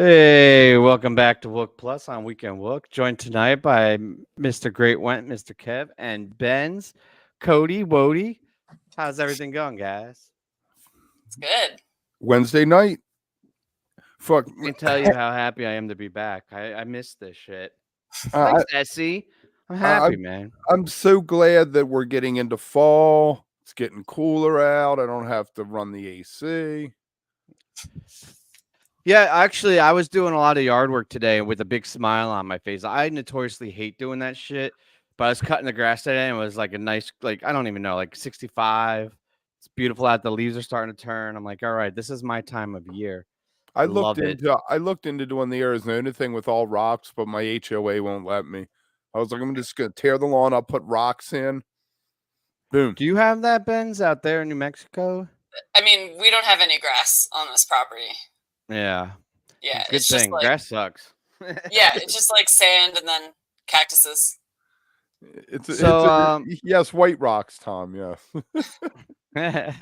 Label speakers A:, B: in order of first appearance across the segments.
A: Hey, welcome back to Wook Plus on Weekend Wook. Joined tonight by Mr. Great Went, Mr. Kev, and Ben's Cody Wody. How's everything going, guys?
B: It's good.
C: Wednesday night. Fuck.
A: I can tell you how happy I am to be back. I missed this shit.
C: I,
A: Thanks, Essie. I'm
C: I,
A: happy, man.
C: I'm so glad that we're getting into fall. It's getting cooler out. I don't have to run the AC.
A: Yeah, actually, I was doing a lot of yard work today with a big smile on my face. I notoriously hate doing that shit, but I was cutting the grass today and it was like a nice, like, I don't even know, like 65. It's beautiful out. The leaves are starting to turn. I'm like, all right, this is my time of year.
C: I
A: Love it.
C: looked into doing the Arizona thing with all rocks, but my HOA won't let me. I was like, I'm just gonna tear the lawn up, put rocks in. Boom.
A: Do you have that, Benz, out there in New Mexico?
B: I mean, we don't have any grass on this property.
A: Yeah.
B: Yeah,
A: Good
B: it's
A: thing.
B: just like
A: Grass sucks.
B: yeah, it's just like sand and then cactuses.
C: Yes, white rocks, Tom. Yeah.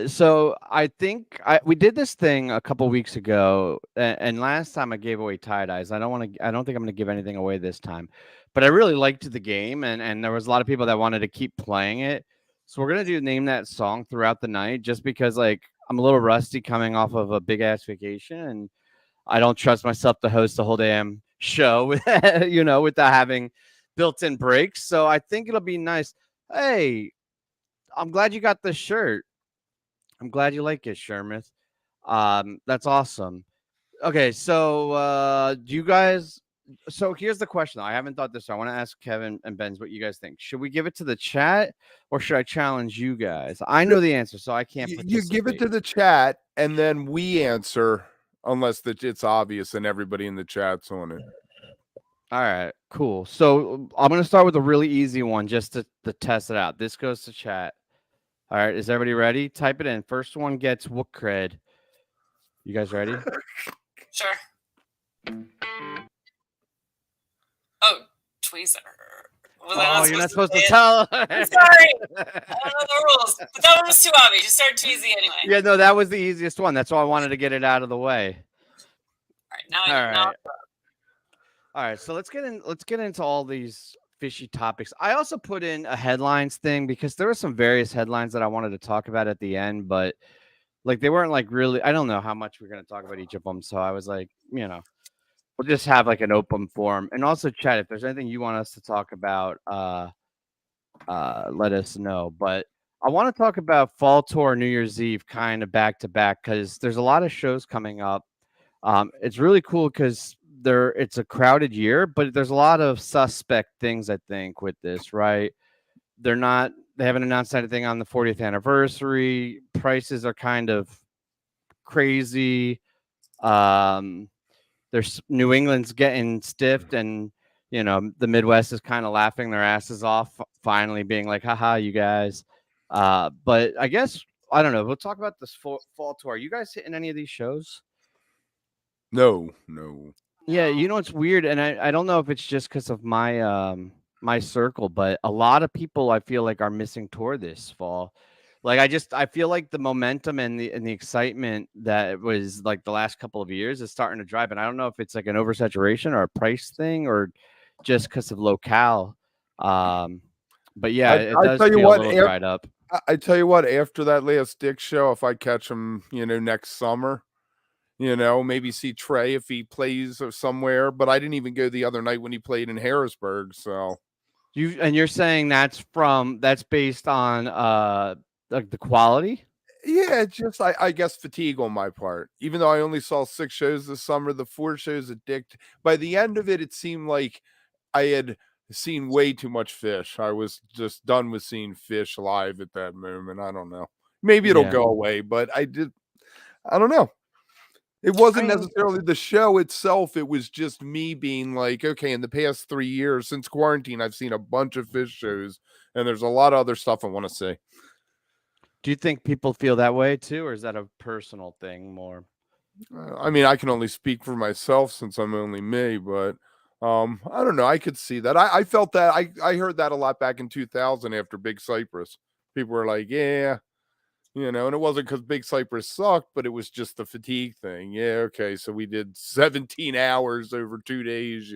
A: So I think we did this thing a couple weeks ago, and last time I gave away tie dyes. I don't think I'm going to give anything away this time, but I really liked the game, and there was a lot of people that wanted to keep playing it. So we're gonna do name that song throughout the night, just because like I'm a little rusty coming off of a big ass vacation, and I don't trust myself to host the whole damn show, without having built-in breaks. So I think it'll be nice. Hey, I'm glad you got this shirt. I'm glad you like it, Shermith. That's awesome. Okay, so do you guys? So here's the question. I haven't thought this. I want to ask Kevin and Ben's what you guys think. Should we give it to the chat or should I challenge you guys? I know the answer, so I can't.
C: You give it to the chat, and then we answer, unless it's obvious and everybody in the chat's on it.
A: All right, cool. So I'm gonna start with a really easy one just to test it out. This goes to chat. All right, is everybody ready? Type it in. First one gets Wook cred. You guys ready?
B: Sure. Oh, tweezer.
A: You're not supposed to tell.
B: I'm sorry. I don't know the rules, but that one was too obvious. You started too easy anyway.
A: Yeah, no, that was the easiest one. That's why I wanted to get it out of the way.
B: All right, now I know.
A: All right, so let's get into all these fishy topics. I also put in a headlines thing because there were some various headlines that I wanted to talk about at the end, but like they weren't like really. I don't know how much we're gonna talk about each of them, so I was like, we'll just have like an open forum. And also, chat, if there's anything you want us to talk about, let us know. But I want to talk about Fall Tour New Year's Eve kind of back to back because there's a lot of shows coming up. It's really cool because it's a crowded year, but there's a lot of suspect things, I think, with this, right? They haven't announced anything on the 40th anniversary. Prices are kind of crazy. There's New England's getting stiffed, and the Midwest is kind of laughing their asses off, finally being like, haha, you guys. But I guess I don't know. We'll talk about this fall tour. You guys hitting any of these shows?
C: No.
A: Yeah, it's weird, and I don't know if it's just because of my my circle, but a lot of people I feel like are missing tour this fall. Like I feel like the momentum and the excitement that was like the last couple of years is starting to drive, and I don't know if it's like an oversaturation or a price thing or just because of locale. But yeah, it does feel a little dried up.
C: I tell you what, after that last Dick show, if I catch him, next summer. Maybe see Trey if he plays somewhere. But I didn't even go the other night when he played in Harrisburg. So
A: you're saying that's based on like the quality?
C: Yeah, just I guess fatigue on my part. Even though I only saw 6 shows this summer, the 4 shows at Dick. By the end of it, it seemed like I had seen way too much Fish. I was just done with seeing Fish live at that moment. I don't know. Maybe it'll go away, but I don't know. It wasn't necessarily the show itself. It was just me being like, okay, in the past 3 years since quarantine, I've seen a bunch of Fish shows, and there's a lot of other stuff I want to see.
A: Do you think people feel that way too, or is that a personal thing more?
C: I mean, I can only speak for myself since I'm only me, but I don't know. I could see that. I felt that. I heard that a lot back in 2000 after Big Cypress. People were like, yeah, And it wasn't because Big Cypress sucked, but it was just the fatigue thing. Yeah, okay, so we did 17 hours over 2 days.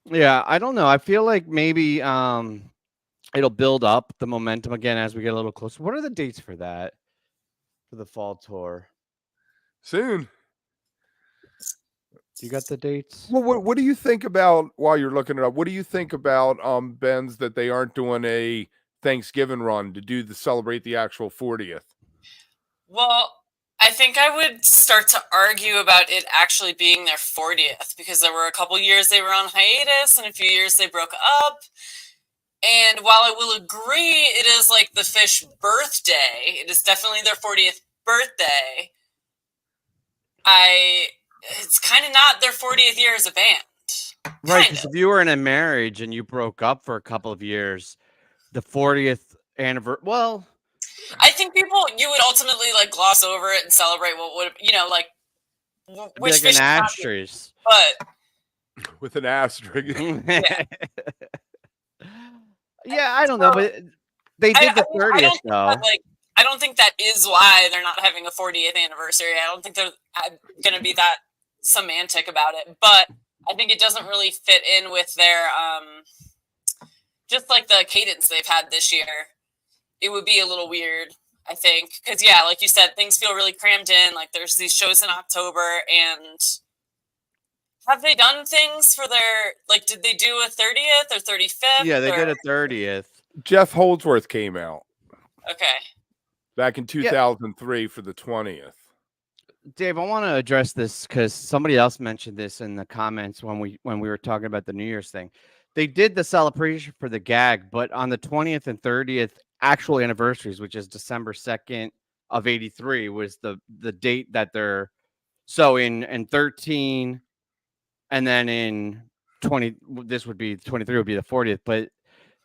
A: Yeah, I don't know. I feel like maybe it'll build up the momentum again as we get a little closer. What are the dates for that? For the fall tour?
C: Soon.
A: You got the dates?
C: Well, what do you think about, while you're looking it up, what do you think about Ben's, that they aren't doing a Thanksgiving run to celebrate the actual 40th?
B: Well, I think I would start to argue about it actually being their 40th, because there were a couple years they were on hiatus and a few years they broke up. And while I will agree it is like the Fish birthday, it is definitely their 40th birthday, it's kind of not their 40th year as a band.
A: Right, because if you were in a marriage and you broke up for a couple of years, the 40th anniversary, well,
B: I think you would ultimately like gloss over it and celebrate what would, like, which
A: like
B: Fish
A: an
B: is
A: asterisk.
B: but
C: with an asterisk.
A: Yeah, I don't know, but they did the 30th though.
B: I don't think that is why they're not having a 40th anniversary. I don't think they're going to be that semantic about it, but I think it doesn't really fit in with their just like the cadence they've had this year. It would be a little weird, I think, because yeah, like you said, things feel really crammed in. Like there's these shows in October, and have they done things for their, like, did they do a 30th or 35th?
A: Yeah, they did a 30th.
C: Jeff Holdsworth came out.
B: Okay.
C: Back in 2003 for the 20th.
A: Dave, I want to address this because somebody else mentioned this in the comments when we were talking about the New Year's thing. They did the celebration for the gag, but on the 20th and 30th actual anniversaries, which is December 2nd of 83, was the date that they're, so in 13, and then in 20, this would be 23 would be the 40th, but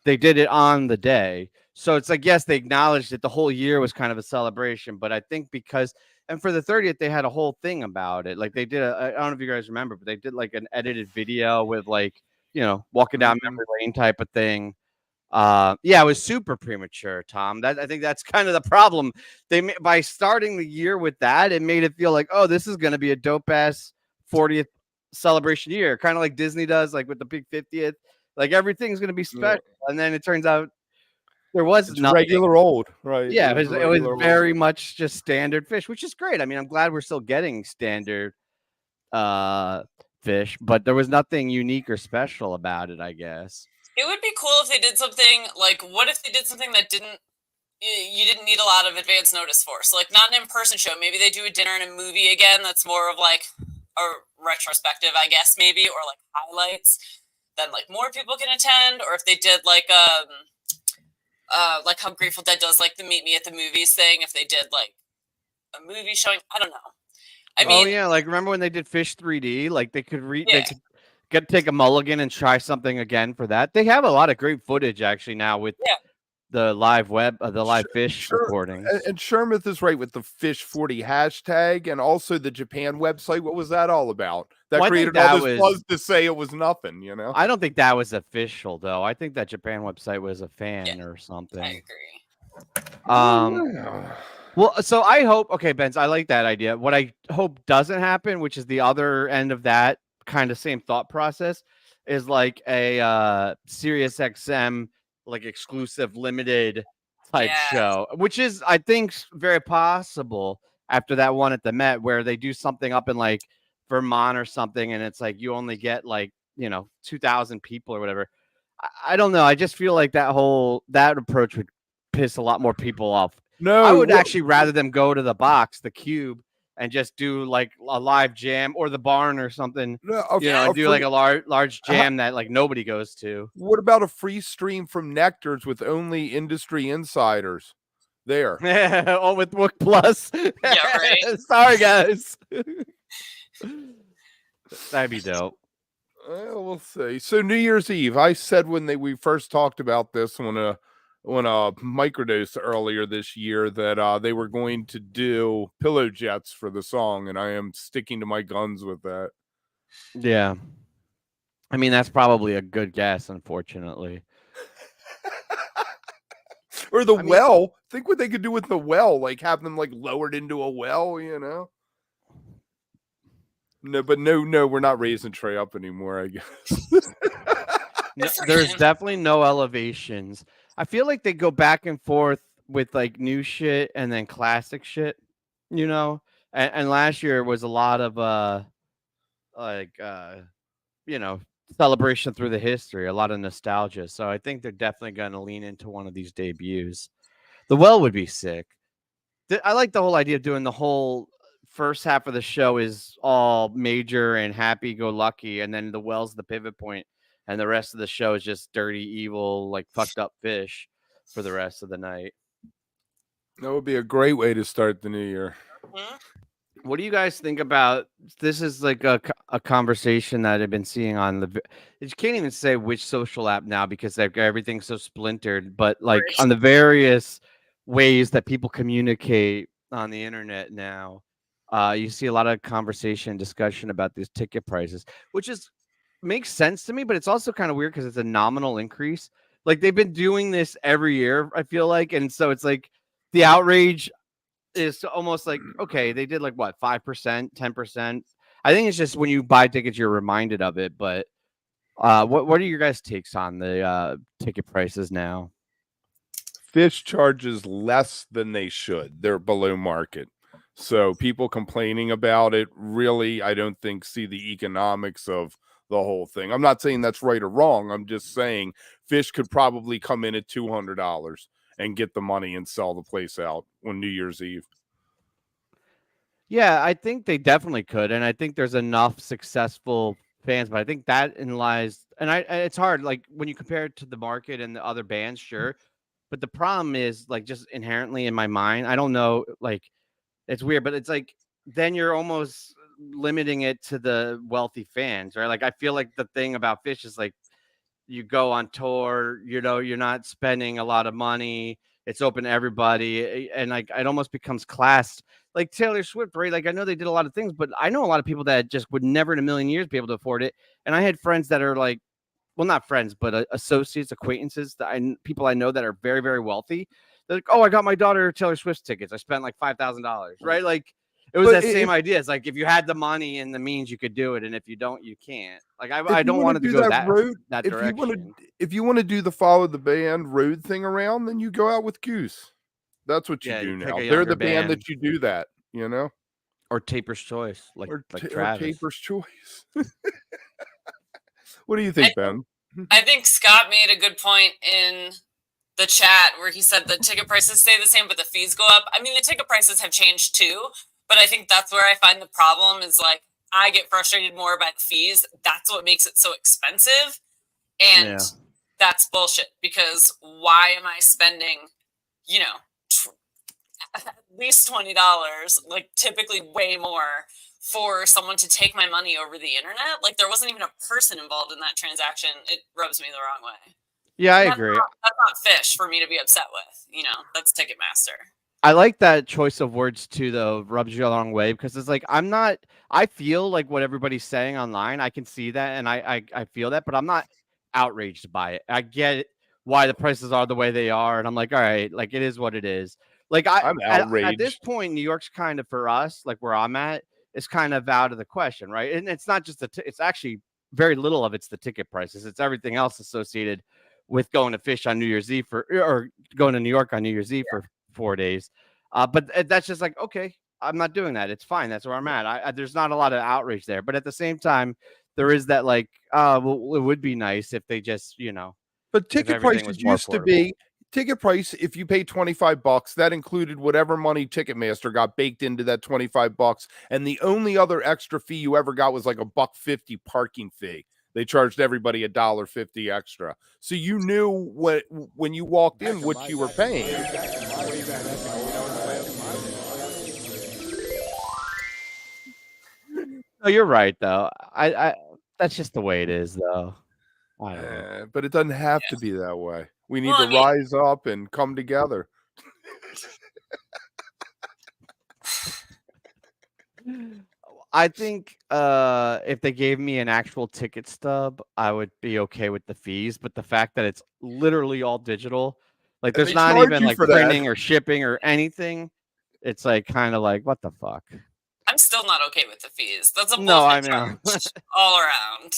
A: they did it on the day. So it's like, yes, they acknowledged that the whole year was kind of a celebration, but I think because, and for the 30th, they had a whole thing about it. Like they did, I don't know if you guys remember, but they did like an edited video with like, walking down memory lane type of thing. Yeah, it was super premature, Tom. I think that's kind of the problem. By starting the year with that, it made it feel like, oh, this is going to be a dope ass 40th celebration year, kind of like Disney does, like with the big 50th. Like everything's going to be special, and then it turns out there was nothing.
C: Regular old, right?
A: Yeah, it was very much just standard Fish, which is great. I mean, I'm glad we're still getting standard Fish, but there was nothing unique or special about it, I guess.
B: It would be cool if they did something like, what if they did something that you didn't need a lot of advance notice for? So like not an in-person show. Maybe they do a dinner and a movie again. That's more of like a retrospective, I guess, maybe, or like highlights. Then like more people can attend. Or if they did like how Grateful Dead does like the Meet Me at the Movies thing. If they did like a movie showing, I don't know. I mean,
A: oh yeah, like remember when they did Fish 3D? Like they could they could take a mulligan and try something again for that. They have a lot of great footage actually now with the live Fish recordings.
C: And Shermith is right with the Fish 40 hashtag and also the Japan website. What was that all about? That created all this buzz to say it was nothing, I
A: don't think that was official though. I think that Japan website was a fan or something.
B: I agree.
A: Well, so I hope, okay, Benz, I like that idea. What I hope doesn't happen, which is the other end of that kind of same thought process, is like a Sirius XM like exclusive limited type show, which is, I think, very possible after that one at the Met where they do something up in like Vermont or something, and it's like you only get like 2,000 people or whatever. I don't know. I just feel like that approach would piss a lot more people off.
C: No,
A: I would actually rather them go to the box, the Cube, and just do like a live jam, or the Barn or something. And do like a large jam that like nobody goes to.
C: What about a free stream from Nectar's with only industry insiders there?
A: Oh, with Wook+.
B: Yeah, right.
C: Sorry, guys.
A: That'd be dope.
C: We'll see. So New Year's Eve, I said when we first talked about this on a microdose earlier this year that they were going to do Pillow Jets for the song, and I am sticking to my guns with that.
A: Yeah, I mean that's probably a good guess, unfortunately.
C: Or the
A: I mean,
C: well. Think what they could do with the well, like have them like lowered into a well, No, but no, we're not raising Trey up anymore, I guess.
A: no,
B: for
A: there's
B: him.
A: definitely no elevations. I feel like they go back and forth with like new shit and then classic shit, you know. And last year was a lot of like you know, celebration through the history, a lot of nostalgia. So I think they're definitely going to lean into one of these debuts. The well would be sick. I like the whole idea of doing the whole first half of the show is all major and happy go lucky, and then the well's the pivot point, and the rest of the show is just dirty, evil, like fucked up fish for the rest of the night.
C: That would be a great way to start the new year.
B: Hmm?
A: What do you guys think about this? Is like a conversation that I've been seeing on you can't even say which social app now because they've got everything so splintered, but like
B: Right.
A: on the various ways that people communicate on the internet now, you see a lot of conversation discussion about these ticket prices, which is makes sense to me, but it's also kind of weird because it's a nominal increase. Like they've been doing this every year, I feel like, and so it's like the outrage is almost like okay, they did like what 5%, 10%. I think it's just when you buy tickets, you're reminded of it. But what are your guys' takes on the ticket prices now?
C: Fish charges less than they should. They're below market. So people complaining about it really, I don't think, see the economics of the whole thing. I'm not saying that's right or wrong. I'm just saying Fish could probably come in at $200 and get the money and sell the place out on New Year's Eve.
A: Yeah, I think they definitely could, and I think there's enough successful fans. But I think that in lies, and it's hard. Like when you compare it to the market and the other bands, sure. But the problem is like just inherently in my mind, I don't know. Like it's weird, but it's like then you're almost limiting it to the wealthy fans, right? Like I feel like the thing about Fish is like you go on tour, you know, you're not spending a lot of money. It's open to everybody. And like it almost becomes classed. Like Taylor Swift, right? Like I know they did a lot of things, but I know a lot of people that just would never in a million years be able to afford it. And I had friends that are like, well, not friends, but associates, acquaintances that people I know that are very, very wealthy. They're like, oh, I got my daughter Taylor Swift tickets. I spent like $5,000, right? Like it was
C: But
A: that same idea. It's like if you had the money and the means, you could do it, and if you don't, you can't. Like I
C: if you
A: don't
C: want to
A: want it to
C: do
A: go
C: that
A: that
C: road,
A: that
C: if you want to
A: direction.
C: if you want to do the follow the band road thing around, then you go out with Goose. That's what you
A: Yeah,
C: do
A: you pick
C: now.
A: a
C: They're
A: younger
C: the band
A: band
C: that you do that,
A: or Taper's Choice, like
C: or
A: Travis.
C: Taper's Choice. What do you
B: I,
C: think, Ben?
B: I think Scott made a good point in the chat where he said the ticket prices stay the same, but the fees go up. I mean, the ticket prices have changed too, but I think that's where I find the problem is like I get frustrated more about fees. That's what makes it so expensive. And
A: Yeah.
B: that's bullshit because why am I spending, you know, at least $20, like typically way more for someone to take my money over the internet? Like there wasn't even a person involved in that transaction. It rubs me the wrong way.
A: Yeah, I
B: And
A: agree.
B: that's not Fish for me to be upset with. You know, that's Ticketmaster.
A: I like that choice of words too, though. Rubs you the wrong way because it's like I'm not. I feel like what everybody's saying online. I can see that, and I feel that, but I'm not outraged by it. I get why the prices are the way they are, and I'm like, all right, like it is what it is. Like
C: I'm
A: at this
C: outraged.
A: point, New York's kind of for us, like where I'm at, is kind of out of the question, right? And it's not just it's actually very little of it's the ticket prices. It's everything else associated with going to Fish on New Year's Eve or going to New York on New Year's Eve for 4 days. But that's just like, okay, I'm not doing that. It's fine. That's where I'm at. There's not a lot of outrage there. But at the same time, there is that like, well, it would be nice if they just,
C: But
A: if
C: ticket
A: everything was
C: prices
A: more
C: used to
A: affordable.
C: be ticket price. If you pay $25, that included whatever money Ticketmaster got baked into that $25, and the only other extra fee you ever got was like $1.50 parking fee. They charged everybody $1.50 extra, so you knew when you walked in what you were paying.
A: No, you're right though. I that's just the way it is though. I don't know.
C: But it doesn't have to be that way. We need
B: Well,
C: to
B: I mean,
C: rise up and come together.
A: I think if they gave me an actual ticket stub, I would be okay with the fees. But the fact that it's literally all digital, Like
C: And
A: there's
C: they
A: not
C: charge
A: even
C: you
A: like
C: for that.
A: printing or shipping or anything. It's like kind of like what the fuck.
B: I'm still not okay with the fees. That's a
A: No, I
B: bullshit
A: know.
B: charge all around.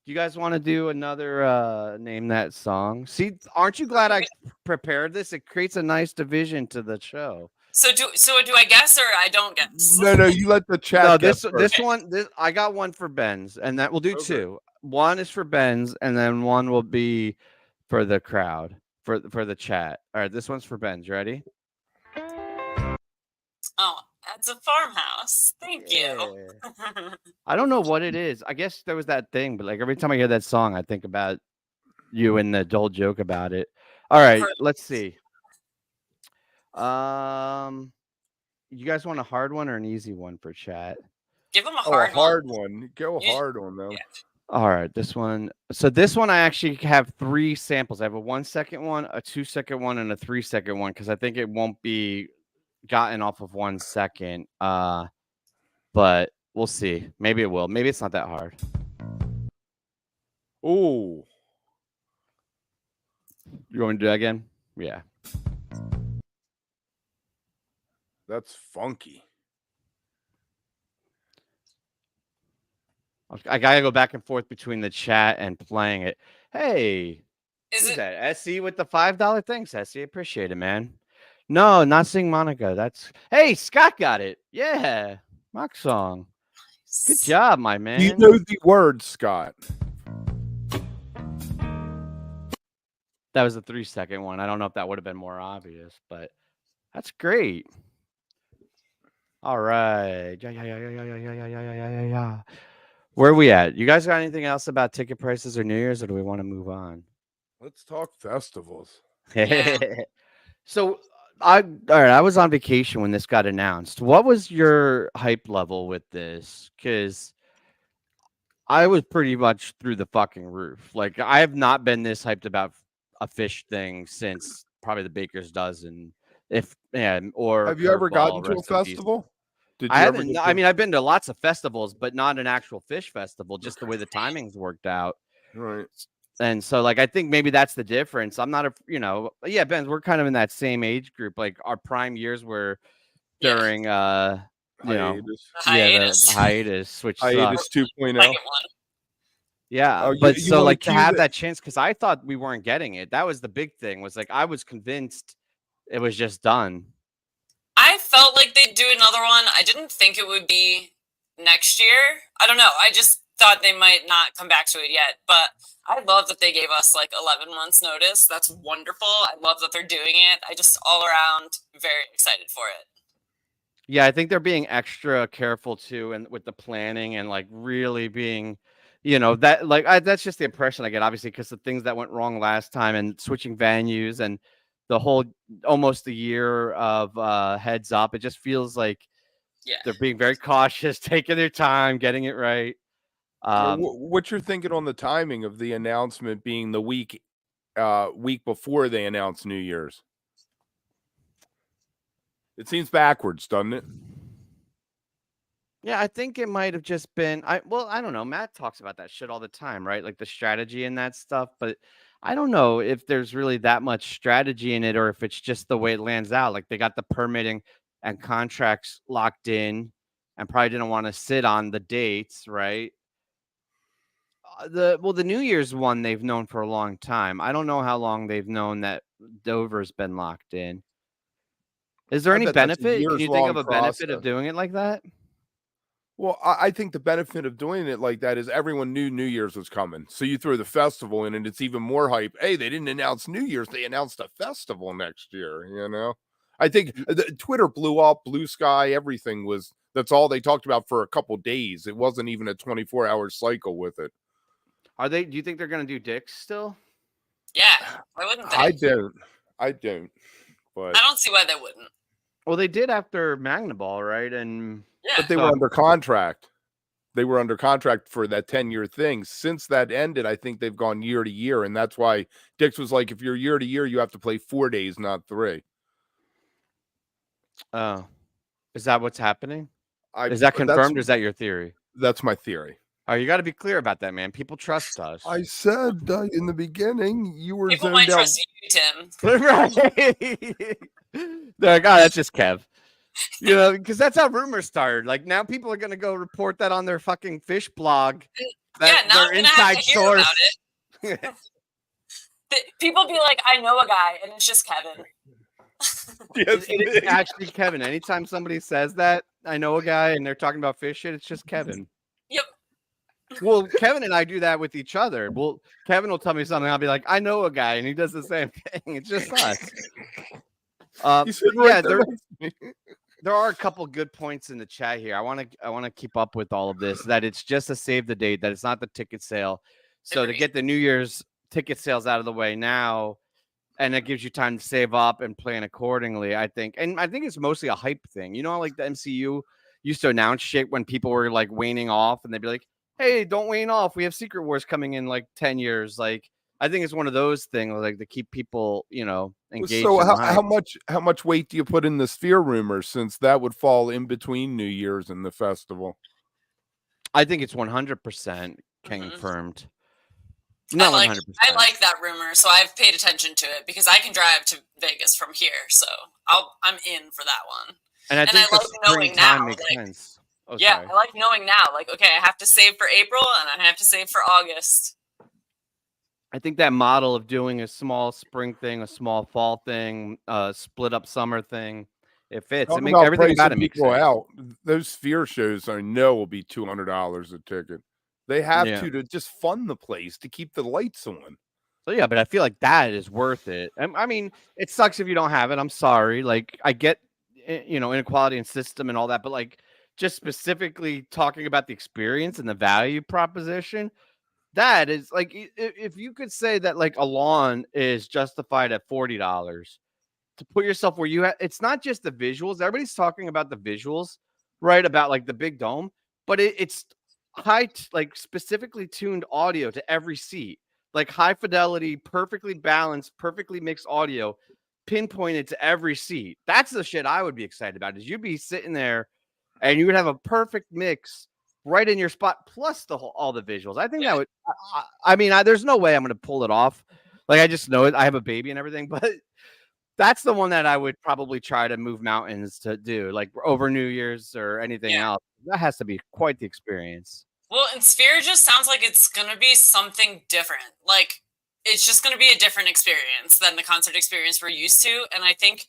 A: You guys want to do another name that song? See, aren't you glad I prepared this? It creates a nice division to the show.
B: So do I guess or I don't guess?
C: No, you let the chat.
A: No,
C: guess
A: this
C: first.
A: one, I got one for Ben's, and that we'll do
C: Okay.
A: two. One is for Ben's, and then one will be for the crowd, for the chat. All right, this one's for Ben's. Ready?
B: Oh, that's a farmhouse. Thank you.
A: I don't know what it is. I guess there was that thing, but like every time I hear that song, I think about you and the whole joke about it. All right, let's see. You guys want a hard one or an easy one for chat?
B: Give them a hard
C: one. Go hard on them.
B: Yeah.
A: All right, this one. So this one, I actually have 3 samples. I have a 1 second one, a 2 second one, and a 3 second one because I think it won't be gotten off of 1 second. But we'll see. Maybe it will. Maybe it's not that hard.
C: Oh,
A: You want me to do that again? Yeah.
C: that's funky.
A: I gotta go back and forth between the chat and playing it. Hey,
B: Is
A: who's
B: it
A: that? SC with the $5? Thanks, SC. Appreciate it, man. No, not seeing Monica. That's hey, Scott got it. Yeah, mock song. Good job, my man.
C: Do you know the words, Scott?
A: That was the 3 second one. I don't know if that would have been more obvious, but that's great. All right. Yeah. Where are we at? You guys got anything else about ticket prices or New Year's, or do we want to move on?
C: Let's talk festivals.
B: Yeah.
A: So all right, I was on vacation when this got announced. What was your hype level with this? Because I was pretty much through the fucking roof. Like I have not been this hyped about a fish thing since probably the Baker's Dozen. Or
C: Have you ever gotten
A: Curveball,
C: to a
A: rest in peace.
C: festival? Did you
A: I
C: ever
A: haven't.
C: get
A: I
C: to-
A: mean, I've been to lots of festivals, but not an actual fish festival. Just the way the timings worked out.
C: Right.
A: And so, like, I think maybe that's the difference. I'm not yeah, Ben, we're kind of in that same age group. Like, our prime years were during,
C: Hiatus.
B: hiatus.
A: the hiatus, which
C: Hiatus
A: sucks.
C: 2.0.
B: Second one.
A: Yeah,
C: Oh,
A: but
C: you
A: so
C: wanna
A: like to
C: cue
A: have
C: the-
A: that chance, because I thought we weren't getting it. That was the big thing. Was like I was convinced it was just done.
B: I felt like they'd do another one. I didn't think it would be next year. I don't know. I just thought they might not come back to it yet. But I love that they gave us like 11 months notice. That's wonderful. I love that they're doing it. I just all around very excited for it.
A: Yeah, I think they're being extra careful too, and with the planning and like really being, that's just the impression I get. Obviously, because the things that went wrong last time and switching venues and the whole almost a year of heads up, it just feels like they're being very cautious, taking their time, getting it right.
C: What you're thinking on the timing of the announcement being the week before they announce New Year's? It seems backwards, doesn't it?
A: Yeah, I think it might have just been I don't know. Matt talks about that shit all the time, right? Like the strategy and that stuff, but I don't know if there's really that much strategy in it or if it's just the way it lands out. Like they got the permitting and contracts locked in and probably didn't want to sit on the dates, right? The New Year's one they've known for a long time. I don't know how long they've known that Dover's been locked in. Is there
C: I
A: any
C: bet that's a
A: benefit? Can you think of a
C: years-long
A: benefit of
C: process.
A: doing it like that?
C: Well, I think the benefit of doing it like that is everyone knew New Year's was coming. So you throw the festival in and it's even more hype. Hey, they didn't announce New Year's. They announced a festival next year, I think Twitter blew up, Blue Sky, everything that's all they talked about for a couple days. It wasn't even a 24-hour cycle with it.
A: Do you think they're going to do dicks still?
B: Yeah, why wouldn't they?
C: I don't. But
B: I don't see why they wouldn't.
A: Well, they did after Magnaball, right? And
C: But they were under contract. They were under contract for that 10-year thing. Since that ended, I think they've gone year to year. And that's why Dick's was like, if you're year to year, you have to play 4 days, not 3.
A: Oh, is that what's happening? Is that confirmed or is that your theory?
C: That's my theory.
A: Oh, you got to be clear about that, man. People trust us.
C: I said in the beginning you were
B: People might
C: zoned out.
B: trust you, Tim.
A: Right. They're like, oh, that's just Kev. You know, because that's how rumors started. Like now people are gonna go report that on their fucking fish blog.
B: Yeah, now
A: their
B: I'm gonna have to hear
A: source.
B: about it. People be like, I know a guy, and it's just Kevin.
A: It is actually Kevin. Anytime somebody says that, I know a guy, and they're talking about fish shit, it's just Kevin.
B: Yep.
A: Well, Kevin and I do that with each other. Well, Kevin will tell me something. I'll be like, I know a guy, and he does the same thing. It's just us. Yeah, there are a couple good points in the chat here. I want to keep up with all of this. That it's just a save the date. That it's not the ticket sale. So to get the New Year's ticket sales out of the way now, and it gives you time to save up and plan accordingly, I think. And I think it's mostly a hype thing. You know, like the MCU used to announce shit when people were like waning off, and they'd be like, "Hey, don't wane off. We have Secret Wars coming in like 10 years." Like, I think it's one of those things, like to keep people, you know, engaged.
C: So how much weight do you put in the Sphere rumor, since that would fall in between New Year's and the festival?
A: I think it's 100% confirmed. Not 100%.
B: I like that rumor, so I've paid attention to it because I can drive to Vegas from here, so I'm in for that one.
A: And I think
B: like knowing now.
A: Makes sense.
B: Oh, yeah, sorry. I like knowing now. Like, okay, I have to save for April and I have to save for August.
A: I think that model of doing a small spring thing, a small fall thing, split up summer thing, it fits. I mean, everything about it makes sense.
C: Out. Those Sphere shows I know will be $200 a ticket. They have to just fund the place to keep the lights on.
A: So yeah, but I feel like that is worth it. I mean, it sucks if you don't have it. I'm sorry. Like I get, you know, inequality in system and all that, but like just specifically talking about the experience and the value proposition, that is like, if you could say that like a lawn is justified at $40 to put yourself where you have, it's not just the visuals. Everybody's talking about the visuals, right? About like the big dome, but it's like specifically tuned audio to every seat, like high fidelity, perfectly balanced, perfectly mixed audio pinpointed to every seat. That's the shit I would be excited about. Is you'd be sitting there and you would have a perfect mix right in your spot, plus all the visuals. I think that would, I mean, there's no way I'm going to pull it off. Like, I just know it. I have a baby and everything, but that's the one that I would probably try to move mountains to do, like over New Year's or anything else. That has to be quite the experience.
B: Well, and Sphere just sounds like it's going to be something different. Like, it's just going to be a different experience than the concert experience we're used to. And I think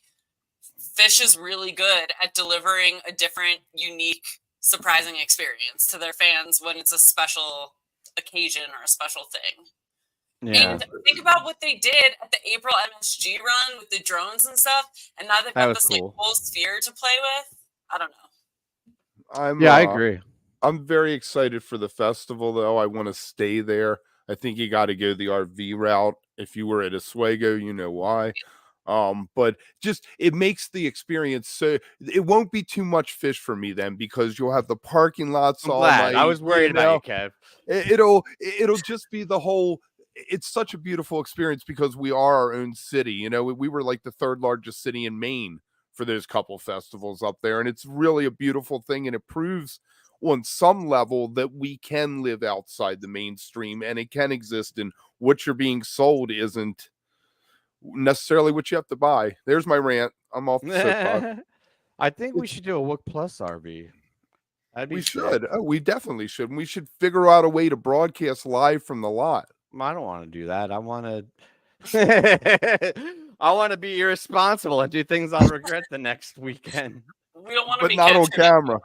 B: Phish is really good at delivering a different, unique, surprising experience to their fans when it's a special occasion or a special thing. Yeah. And think about what they did at the April MSG run with the drones and stuff. And now they've got this like whole Sphere to play with. I don't know.
A: I agree.
C: I'm very excited for the festival, though. I want to stay there. I think you got to go the RV route. If you were at Oswego, you know why. But just it makes the experience so it won't be too much Phish for me then, because you'll have the parking lots all night.
A: I was worried about you, Kev.
C: It'll just be the whole. It's such a beautiful experience because we are our own city. You know, we were like the third largest city in Maine for those couple festivals up there, and it's really a beautiful thing, and it proves on some level that we can live outside the mainstream and it can exist, and what you're being sold isn't necessarily what you have to buy. There's my rant. I'm off the soapbox.
A: I think we should do a Wook+ RV.
C: We should. Oh, we definitely should. And we should figure out a way to broadcast live from the lot.
A: I don't want to do that. I want to I want to be irresponsible and do things I'll regret the next weekend.
B: We don't want to be
C: not on camera.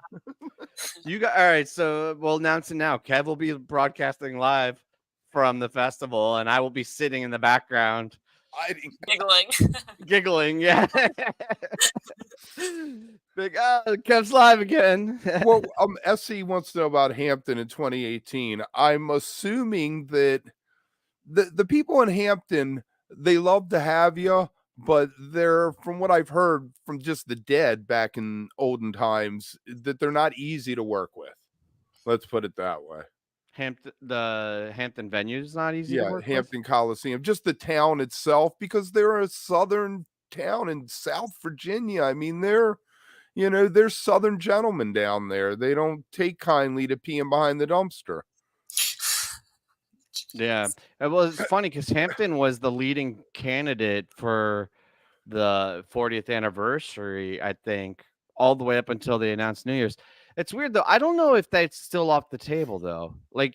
A: You got all right. So we'll announce it now. Kev will be broadcasting live from the festival, and I will be sitting in the background, giggling. Yeah. Big, Kev's live again.
C: Well, SC wants to know about Hampton in 2018. I'm assuming that the people in Hampton, they love to have you. But they're, from what I've heard from just the dead back in olden times, that they're not easy to work with. Let's put it that way.
A: The Hampton venue is not easy to work
C: Hampton
A: with?
C: Coliseum, just the town itself, because they're a southern town in South Virginia. I mean, they're southern gentlemen down there. They don't take kindly to peeing behind the dumpster.
A: Yeah. Well, it's funny because Hampton was the leading candidate for the 40th anniversary, I think, all the way up until they announced New Year's. It's weird though. I don't know if that's still off the table though. Like,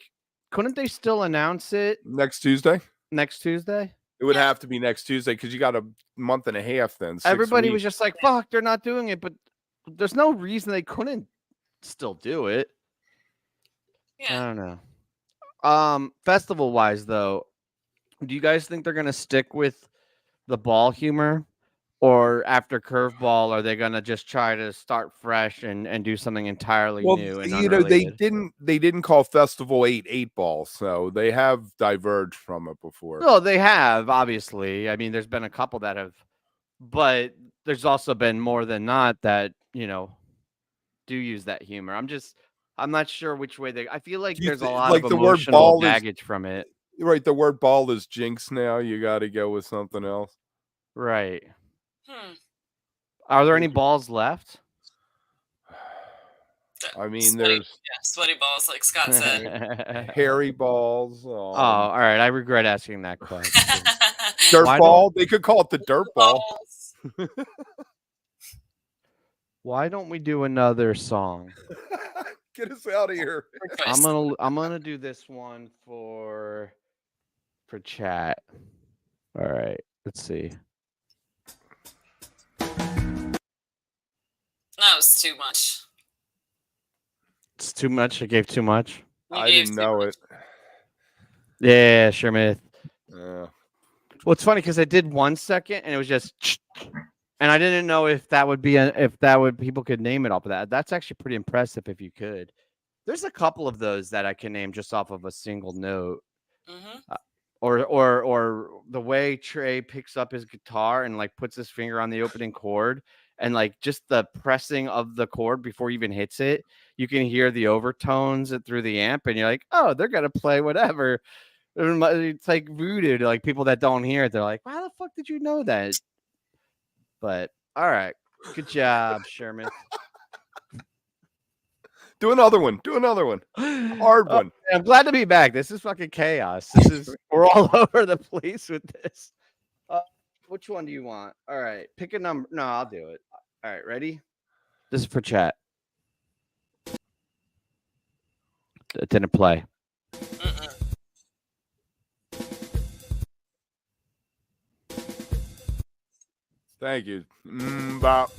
A: couldn't they still announce it
C: Next Tuesday?
A: next Tuesday?
C: It would have to be next Tuesday because you got a month and a half then. 6
A: Everybody was
C: weeks.
A: just like, fuck, they're not doing it, but there's no reason they couldn't still do it. I
B: Yeah.
A: don't know. Festival wise though, do you guys think they're gonna stick with the ball humor? Or after curveball, are they gonna just try to start fresh and do something entirely
C: Well,
A: new and
C: you know,
A: unrelated?
C: they didn't call Festival 8 ball, so they have diverged from it before.
A: No, they have, obviously. I mean, there's been a couple that have, but there's also been more than not that, do use that humor. I'm not sure which way I feel like
C: Do you
A: there's a
C: thi-
A: lot
C: like
A: of
C: the word
A: emotional
C: ball is
A: baggage from it.
C: right? The word ball is jinx now. You got to go with something else.
A: Right.
B: Hmm.
A: Are there any balls left?
C: I mean,
B: Sweaty,
C: there's
B: sweaty balls, like Scott said.
C: hairy balls.
A: Oh, all right. I regret asking that question.
C: Dirt
A: Why
C: ball. They could call it the dirt ball.
B: Balls.
A: Why don't we do another song?
C: Get us out of here.
B: Good choice.
A: I'm gonna do this one for chat. All right, let's see.
B: That was too much.
A: It's too much. I gave too much.
B: You
C: I
B: gave
C: didn't
B: too
C: know
B: much.
C: it.
A: Yeah, sure, myth.
C: Yeah.
A: Well, it's funny because I did 1 second and it was just, and I didn't know if that would be people could name it off of that. That's actually pretty impressive if you could. There's a couple of those that I can name just off of a single note.
B: Mm-hmm.
A: Or the way Trey picks up his guitar and like puts his finger on the opening chord and like just the pressing of the chord before he even hits it, you can hear the overtones through the amp and you're like, oh, they're gonna play whatever. It's like voodoo to like people that don't hear it. They're like, how the fuck did you know that? But all right, good job, Sherman.
C: Do another one. Do another one. Hard one.
A: I'm glad to be back. This is fucking chaos. We're all over the place with this. Which one do you want? All right, pick a number. No, I'll do it. All right, ready? This is for chat. It didn't play.
C: Thank you. Bop.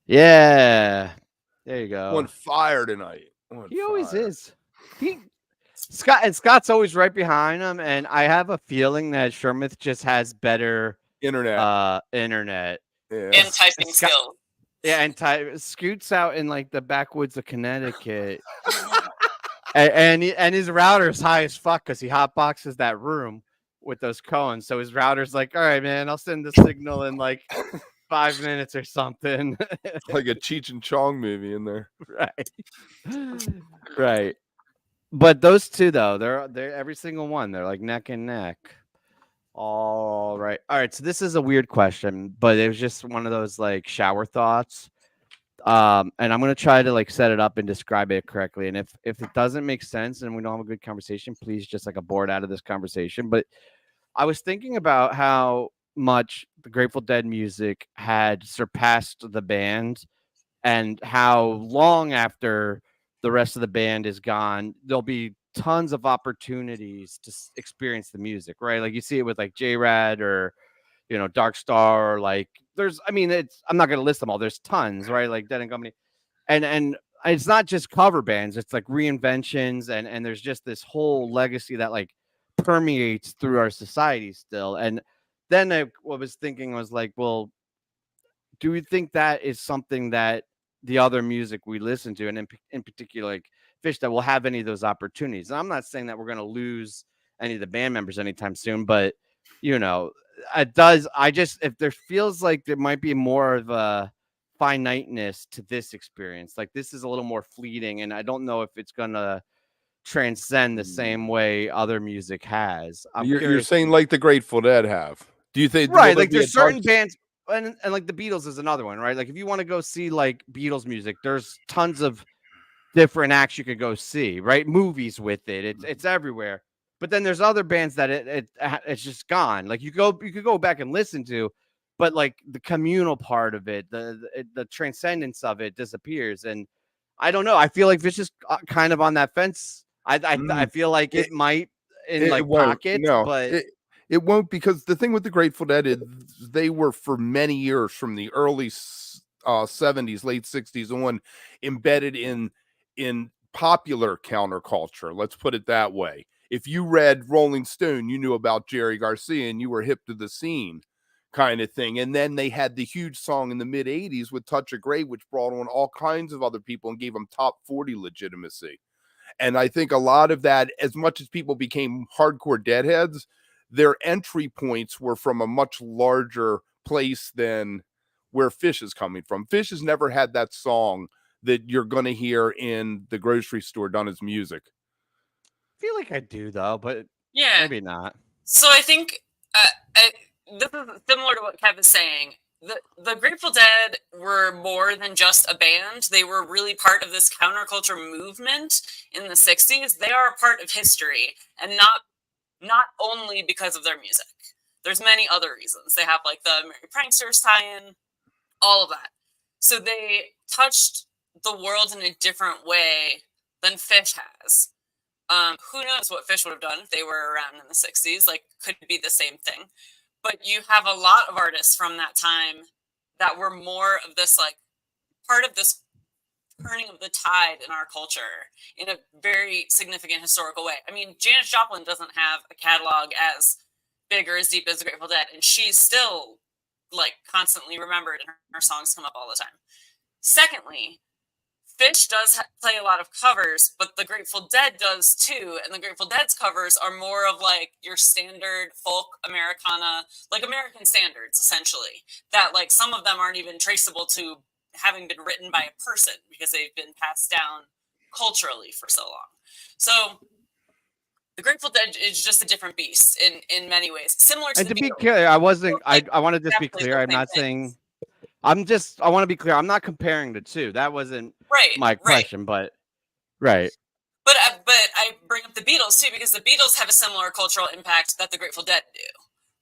A: Yeah. There you go.
C: On fire tonight.
A: He always is. Scott's always right behind him, and I have a feeling that Shermith just has better
C: internet.
A: Internet.
C: Yeah.
B: And typing skills.
A: Yeah, and Scoots out in like the backwoods of Connecticut. and his router's high as fuck because he hotboxes that room with those cones. So his router's like, all right, man, I'll send the signal in like 5 minutes or something.
C: Like a Cheech and Chong movie in there.
A: Right. But those two though, they're every single one. They're like neck and neck. All right. So this is a weird question, but it was just one of those like shower thoughts. And I'm gonna try to like set it up and describe it correctly. And if it doesn't make sense and we don't have a good conversation, please just like abort out of this conversation. But I was thinking about how much the Grateful Dead music had surpassed the band and how long after the rest of the band is gone, there'll be tons of opportunities to experience the music, right? Like you see it with like J-Rad or, Dark Star, or like I'm not going to list them all. There's tons, right? Like Dead and Company. And it's not just cover bands. It's like reinventions. And there's just this whole legacy that like permeates through our society still. And then I was thinking was like, well, do we think that is something that the other music we listen to, and in particular, like Fish, that will have any of those opportunities? And I'm not saying that we're going to lose any of the band members anytime soon, but it does. If there feels like there might be more of a finiteness to this experience, like this is a little more fleeting, and I don't know if it's going to transcend the same way other music has.
C: You're saying like the Grateful Dead have. Do you think
A: right? Like there's certain bands. And like the Beatles is another one, right? Like if you want to go see like Beatles music, there's tons of different acts you could go see, right? Movies with it. It's everywhere. But then there's other bands that it's just gone. Like you could go back and listen to, but like the communal part of it, the transcendence of it disappears. And I don't know. I feel like Fish is kind of on that fence. I feel like it might in
C: It
A: like
C: won't.
A: pockets,
C: No,
A: but
C: it won't, because the thing with the Grateful Dead is they were for many years, from the early 70s, late 60s on, embedded in popular counterculture. Let's put it that way. If you read Rolling Stone, you knew about Jerry Garcia and you were hip to the scene, kind of thing. And then they had the huge song in the mid 80s with Touch of Grey, which brought on all kinds of other people and gave them top 40 legitimacy. And I think a lot of that, as much as people became hardcore Deadheads, their entry points were from a much larger place than where Fish is coming from. Fish has never had that song that you're going to hear in the grocery store done as music.
A: I feel like I do though, but
B: Yeah.
A: maybe not.
B: So I think this is similar to what Kev is saying. The Grateful Dead were more than just a band. They were really part of this counterculture movement in the 60s. They are a part of history, and not only because of their music. There's many other reasons. They have like the Merry Pranksters tie-in, all of that. So they touched the world in a different way than Fish has. Who knows what Fish would have done if they were around in the 60s? Like, could be the same thing. But you have a lot of artists from that time that were more of this, like, part of this turning of the tide in our culture in a very significant historical way. I mean, Janis Joplin doesn't have a catalog as big or as deep as the Grateful Dead, and she's still, like, constantly remembered, and her songs come up all the time. Secondly, Fish does play a lot of covers, but the Grateful Dead does too. And the Grateful Dead's covers are more of like your standard folk Americana, like American standards, essentially. That like some of them aren't even traceable to having been written by a person because they've been passed down culturally for so long. So the Grateful Dead is just a different beast in many ways. Similar to
A: And
B: the
A: to be
B: Beatles.
A: clear, I wasn't.
B: Like,
A: I want to just be
B: exactly
A: clear.
B: the
A: I'm
B: same
A: not
B: things.
A: saying. I want to be clear. I'm not comparing the two. That wasn't my question, but right.
B: But I bring up the Beatles too because the Beatles have a similar cultural impact that the Grateful Dead do,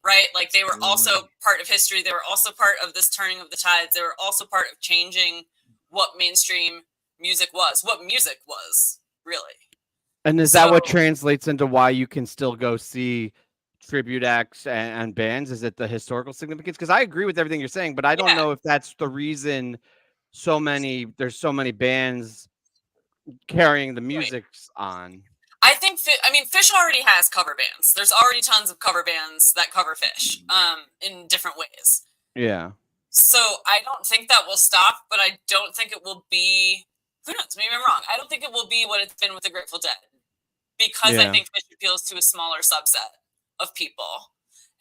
B: right? Like they were also part of history. They were also part of this turning of the tides. They were also part of changing what mainstream music was, really.
A: And is that what translates into why you can still go see tribute acts and bands? Is it the historical significance? Because I agree with everything you're saying, but I don't know if that's the reason there's so many bands carrying the music on.
B: I think Fish already has cover bands. There's already tons of cover bands that cover Fish in different ways.
A: Yeah.
B: So I don't think that will stop, but I don't think it will be, who knows, maybe I'm wrong. I don't think it will be what it's been with the Grateful Dead because I think Fish appeals to a smaller subset of people.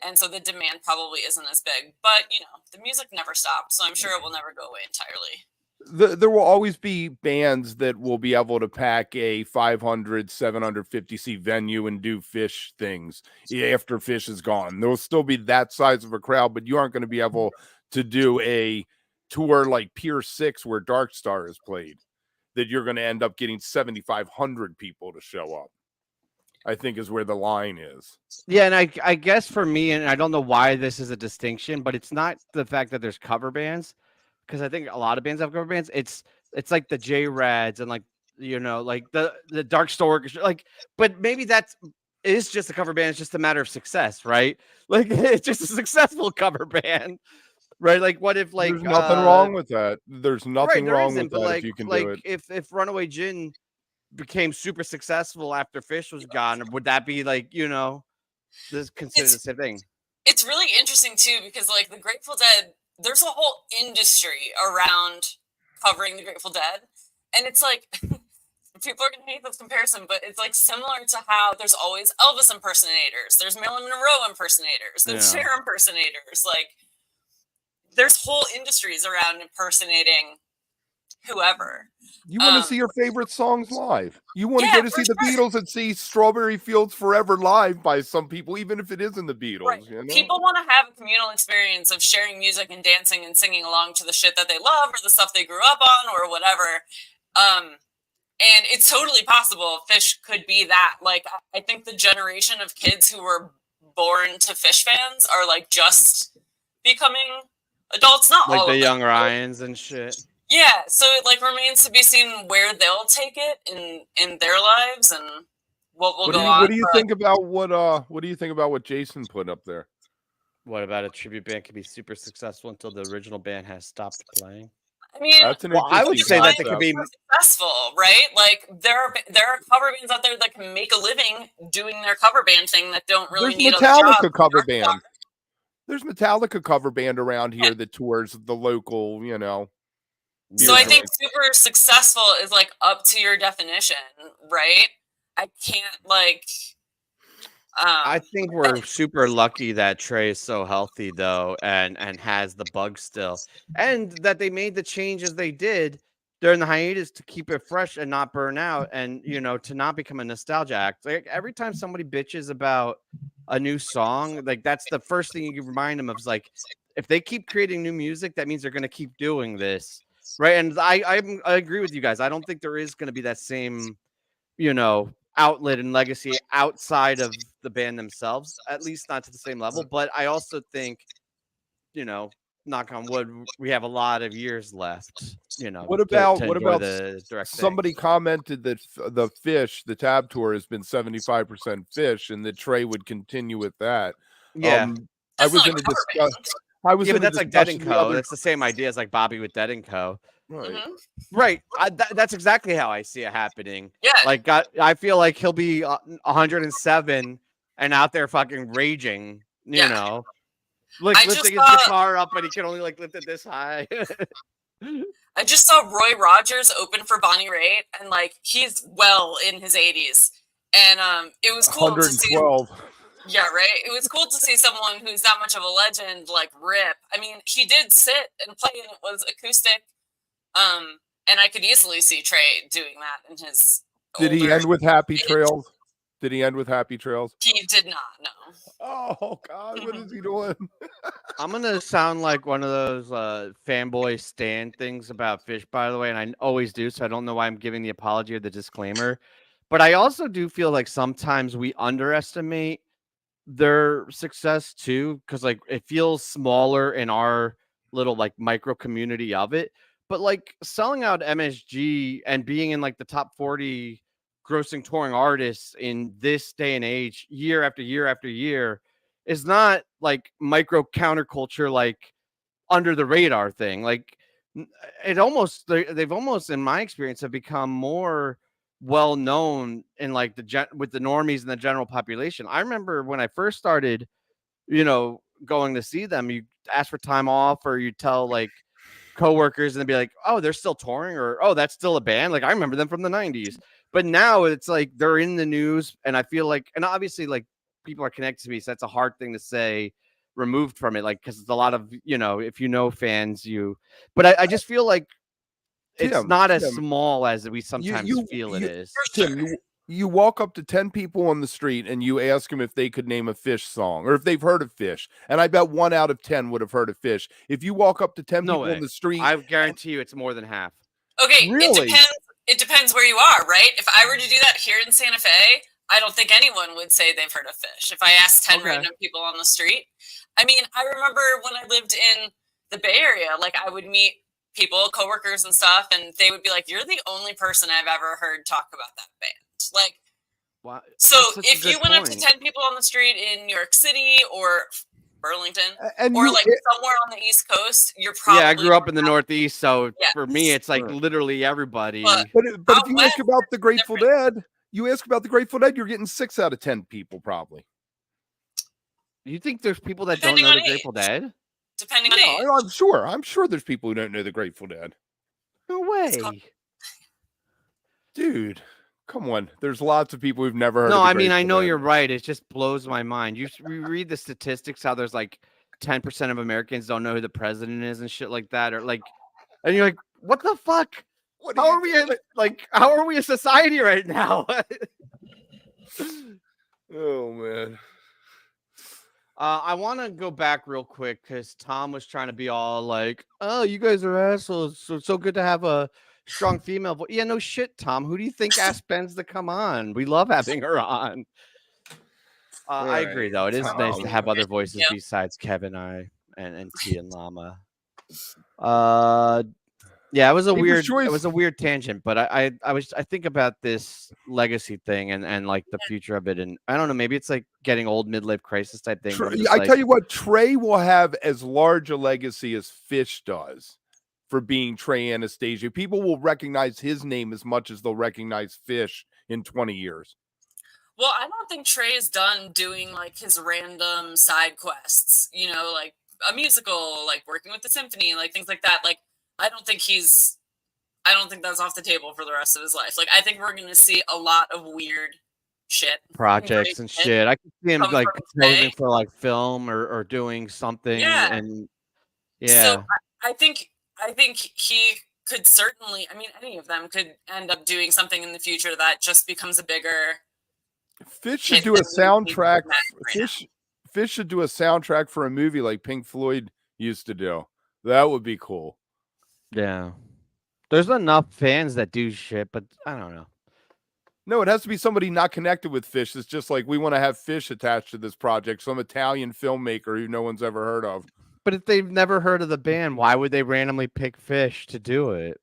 B: And so the demand probably isn't as big. But, you know, the music never stopped, so I'm sure it will never go away entirely.
C: There will always be bands that will be able to pack a 500, 750 seat venue and do Fish things after Fish is gone. There will still be that size of a crowd, but you aren't going to be able to do a tour like Pier 6 where Dark Star is played, that you're going to end up getting 7,500 people to show up, I think is where the line is.
A: Yeah, and I guess for me, and I don't know why this is a distinction, but it's not the fact that there's cover bands, because I think a lot of bands have cover bands. It's like the J-Rads and like, you know, like the Dark Star, like, but maybe is just a cover band. It's just a matter of success, right? Like it's just a successful cover band, right? Like what if like
C: there's nothing wrong with that. There's nothing wrong with that
A: like,
C: if you can
A: like
C: do it.
A: If Runaway Gin became super successful after Fish was gone, would that be like, you know, this considered the same thing?
B: It's really interesting too because like the Grateful Dead, there's a whole industry around covering the Grateful Dead, and it's like people are gonna hate this comparison, but it's like similar to how there's always Elvis impersonators, there's Marilyn Monroe impersonators, there's Cher impersonators, like there's whole industries around impersonating whoever.
C: You want to see your favorite songs live. You want to go to see the Beatles and see Strawberry Fields Forever live by some people, even if it isn't the Beatles.
B: Right.
C: You know?
B: People want to have a communal experience of sharing music and dancing and singing along to the shit that they love or the stuff they grew up on or whatever. And it's totally possible Fish could be that. Like, I think the generation of kids who were born to Fish fans are like just becoming adults. Not
A: Like
B: all
A: the
B: of them.
A: young Ryans and shit.
B: Yeah, so it like remains to be seen where they'll take it in their lives and what will go on.
C: What do you think about what do you think about what Jason put up there?
A: What about a tribute band can be super successful until the original band has stopped playing?
B: I mean,
C: That's an
A: I would
C: interesting
A: say that they
C: concept.
A: could be
B: successful, right? Like there are cover bands out there that can make a living doing their cover band thing that don't really
C: There's
B: need
C: Metallica
B: a
C: cover band. There's Metallica cover band around here that tours the local, you know.
B: So I think super successful is like up to your definition, right? I can't like.
A: I think we're super lucky that Trey is so healthy though, and has the bug still, and that they made the changes they did during the hiatus to keep it fresh and not burn out, and to not become a nostalgia act. Like every time somebody bitches about a new song, like that's the first thing you remind them of. Is like if they keep creating new music, that means they're going to keep doing this, right? And I agree with you guys. I don't think there is going to be that same, outlet and legacy outside of the band themselves, at least not to the same level. But I also think, knock on wood, we have a lot of years left.
C: What about
A: the direct
C: somebody
A: things.
C: commented that the Tab Tour has been 75% Fish, and that Trey would continue with that.
A: Yeah,
C: I was in a discussion.
A: But that's like Dead and Co. That's the same idea as like Bobby with Dead and Co.
C: Right.
B: Mm-hmm.
A: Right. That's exactly how I see it happening.
B: Yeah.
A: Like, I feel like he'll be 107 and out there fucking raging, like lifting his guitar up, but he can only like lift it this high.
B: I just saw Roy Rogers open for Bonnie Raitt, and like he's well in his 80s, and it was cool to see. Yeah, right. It was cool to see someone who's that much of a legend like rip. I mean, he did sit and play, and it was acoustic. And I could easily see Trey doing that in his.
C: Did he end with Happy Trails? Did he end with Happy Trails?
B: He did not. No.
C: Oh God, what is he doing?
A: I'm gonna sound like one of those fanboy stan things about Fish, by the way, and I always do. So I don't know why I'm giving the apology or the disclaimer, but I also do feel like sometimes we underestimate their success too, because like it feels smaller in our little like micro community of it. But like selling out MSG and being in like the top 40 grossing touring artists in this day and age, year after year after year, is not like micro counterculture, like under the radar thing. Like they've almost, in my experience, have become more well known in like with the normies and the general population. I remember when I first started, going to see them, you ask for time off, or you tell like coworkers and they'd be like, oh, they're still touring, or oh, that's still a band. Like I remember them from the 90s. But now it's like they're in the news, and I feel like, and obviously like people are connected to me, so that's a hard thing to say removed from it, like because it's a lot of if fans, but I just feel like it's not as small as we sometimes feel it is.
C: Tim, you walk up to 10 people on the street and you ask them if they could name a Fish song or if they've heard of Fish. And I bet 1 out of 10 would have heard of Fish. If you walk up to 10 people on the street,
A: I guarantee you it's more than half.
B: Okay,
C: really?
B: It depends where you are, right? If I were to do that here in Santa Fe, I don't think anyone would say they've heard of Fish. If I asked 10 random people on the street. I mean, I remember when I lived in the Bay Area, like I would meet people, coworkers and stuff, and they would be like, you're the only person I've ever heard talk about that band. Like,
A: wow.
B: So if you went up to 10 people on the street in New York City or Burlington, or like somewhere on the East Coast, you're probably...
A: Yeah, I grew up in the Northeast, so for me, it's like literally everybody.
C: But if you ask about the Grateful Dead, you're getting 6 out of 10 people probably.
A: You think there's people that don't know the Grateful Dead?
B: Depending on age.
C: I'm sure there's people who don't know the Grateful Dead.
A: No way.
C: Dude, come on. There's lots of people who've never heard of
A: the
C: Grateful
A: Dead. I know
C: Dead.
A: you're right. It just blows my mind. You read the statistics, how there's like 10% of Americans don't know who the president is and shit like that, or like, and you're like, what the fuck? How are we a society right now?
C: Oh man.
A: I want to go back real quick because Tom was trying to be all like, "Oh, you guys are assholes. So good to have a strong female voice. Yeah, no shit, Tom. Who do you think asked Benz to come on? We love having her on. I agree, though. It is nice to have other voices besides Kevin, and T and Llama. Yeah, it was a weird tangent, but I think about this legacy thing and like the future of it, and I don't know, maybe it's like getting old midlife crisis type thing.
C: I tell you what, Trey will have as large a legacy as Fish does for being Trey Anastasia. People will recognize his name as much as they'll recognize Fish in 20 years.
B: Well, I don't think Trey is done doing like his random side quests, you know, like a musical, like working with the symphony, like things like that. Like, I don't think that's off the table for the rest of his life. Like, I think we're going to see a lot of weird shit.
A: Projects and shit. I can see him like posing for like film or doing something.
B: Yeah.
A: And yeah.
B: So I think he could certainly, I mean, any of them could end up doing something in the future that just becomes a bigger.
C: Fish should do a soundtrack. Fish should do a soundtrack for a movie like Pink Floyd used to do. That would be cool.
A: Yeah. There's enough fans that do shit, but I don't know.
C: No, it has to be somebody not connected with Fish. It's just like, we want to have Fish attached to this project, some Italian filmmaker who no one's ever heard of.
A: But if they've never heard of the band, why would they randomly pick Fish to do it?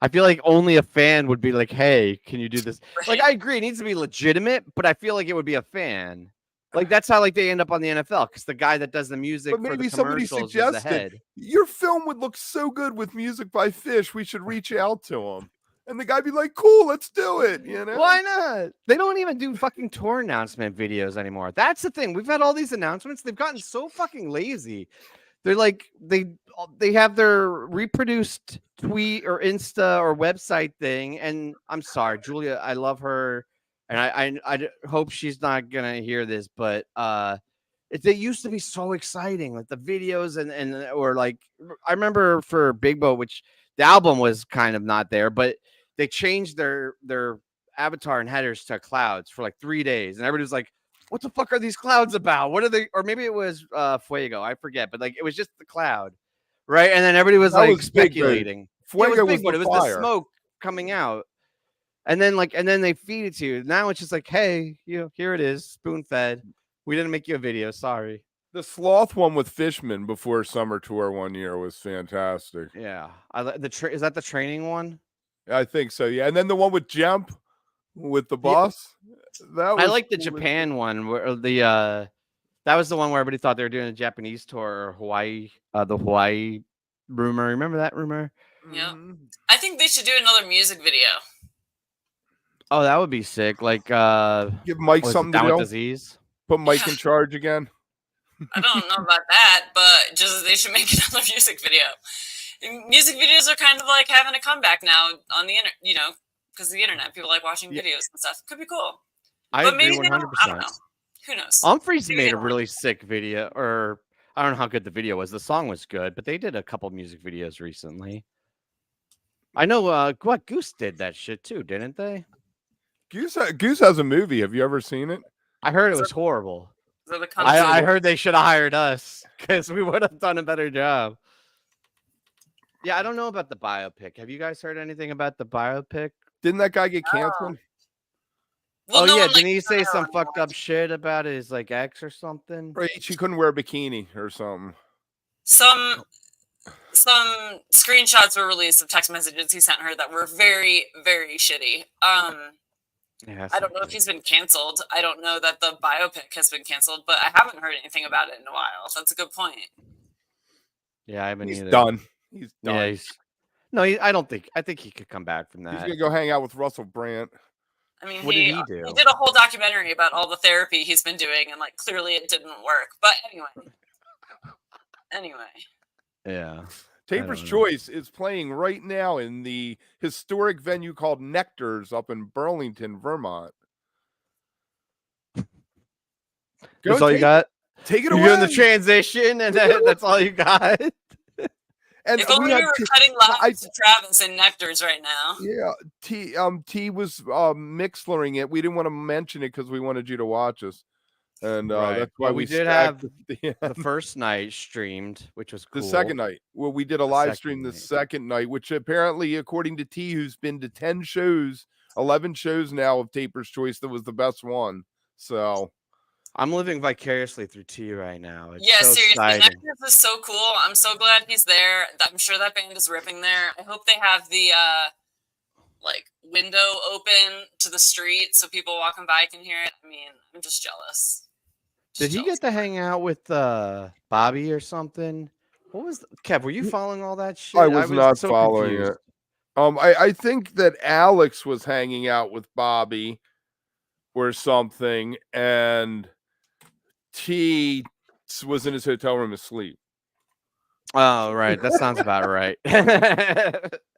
A: I feel like only a fan would be like, hey, can you do this? Like, I agree, it needs to be legitimate, but I feel like it would be a fan. Like, that's how like they end up on the NFL, because the guy that does the music
C: but maybe
A: for the
C: somebody
A: commercials is the
C: suggested,
A: head.
C: Your film would look so good with music by Fish, we should reach out to him. And the guy be like, cool, let's do it, you know?
A: Why not? They don't even do fucking tour announcement videos anymore. That's the thing. We've had all these announcements. They've gotten so fucking lazy. They're like, they have their reproduced tweet or Insta or website thing. And I'm sorry, Julia, I love her. And I hope she's not going to hear this, but they used to be so exciting. Like the videos or like, I remember for Big Boat, which the album was kind of not there, but they changed their avatar and headers to clouds for like 3 days. And everybody was like, what the fuck are these clouds about? What are they? Or maybe it was Fuego. I forget. But like, it was just the cloud. Right. And then everybody was like speculating.
C: Fuego was
A: it was the smoke coming out. And then they feed it to you. Now it's just like, hey, here it is, spoon fed. We didn't make you a video. Sorry.
C: The sloth one with Fishman before summer tour one year was fantastic.
A: Yeah. Is that the training one?
C: I think so. Yeah. And then the one with Jemp with the boss.
A: Yeah. I like the Japan one where that was the one where everybody thought they were doing a Japanese tour or Hawaii, the Hawaii rumor. Remember that rumor?
B: Yeah. I think they should do another music video.
A: Oh, that would be sick. Like
C: give Mike something to do.
A: Disease.
C: Put Mike in charge again.
B: I don't know about that, but just they should make another music video. Music videos are kind of like having a comeback now on the internet, you know, because of the internet. People like watching videos and stuff. Could be cool.
A: I agree 100%.
B: I don't know. Who knows?
A: Humphreys made a really sick video, or I don't know how good the video was. The song was good, but they did a couple music videos recently. I know what Goose did that shit too, didn't they?
C: Goose has a movie. Have you ever seen it?
A: I heard it was horrible. I heard they should have hired us because we would have done a better job. Yeah, I don't know about the biopic. Have you guys heard anything about the biopic?
C: Didn't that guy get canceled?
A: Well, no, didn't he say some fucked up shit about his like ex or something?
C: Right, she couldn't wear a bikini or something.
B: Some screenshots were released of text messages he sent her that were very, very shitty. I don't know if he's been canceled. I don't know that the biopic has been canceled, but I haven't heard anything about it in a while. That's a good point.
A: Yeah, I haven't
C: either. He's done.
A: Yeah, I think he could come back from that.
C: He's gonna go hang out with Russell Brand.
B: I mean,
A: what did he do?
B: He did a whole documentary about all the therapy he's been doing, and like clearly it didn't work. But anyway.
A: Yeah.
C: Taper's Choice is playing right now in the historic venue called Nectar's up in Burlington, Vermont.
A: That's all you got?
C: Take it away.
A: You're doing the transition, and that's all you got?
B: And if only we were cutting lives to Travis and Nectar's right now.
C: Yeah, T was mixlering it. We didn't want to mention it because we wanted you to watch us. And
A: Right.
C: that's why
A: But we did
C: stacked
A: have
C: the
A: the first night streamed, which was cool.
C: The second night. Well, we did a
A: The
C: live
A: second
C: stream the
A: night.
C: second night, which apparently, according to T, who's been to 10 shows, 11 shows now of Taper's Choice, that was the best one. So
A: I'm living vicariously through T right now. It's
B: Yeah,
A: so
B: seriously, that
A: exciting.
B: group is so cool. I'm so glad he's there. I'm sure that band is ripping there. I hope they have the like window open to the street so people walking by can hear it. I mean, I'm just jealous.
A: Did he get to hang out with Bobby or something? What was Kev? Were you following all that shit?
C: I was not
A: so
C: following
A: confused.
C: it. I think that Alex was hanging out with Bobby or something, and T was in his hotel room asleep.
A: Oh, right. That sounds about right.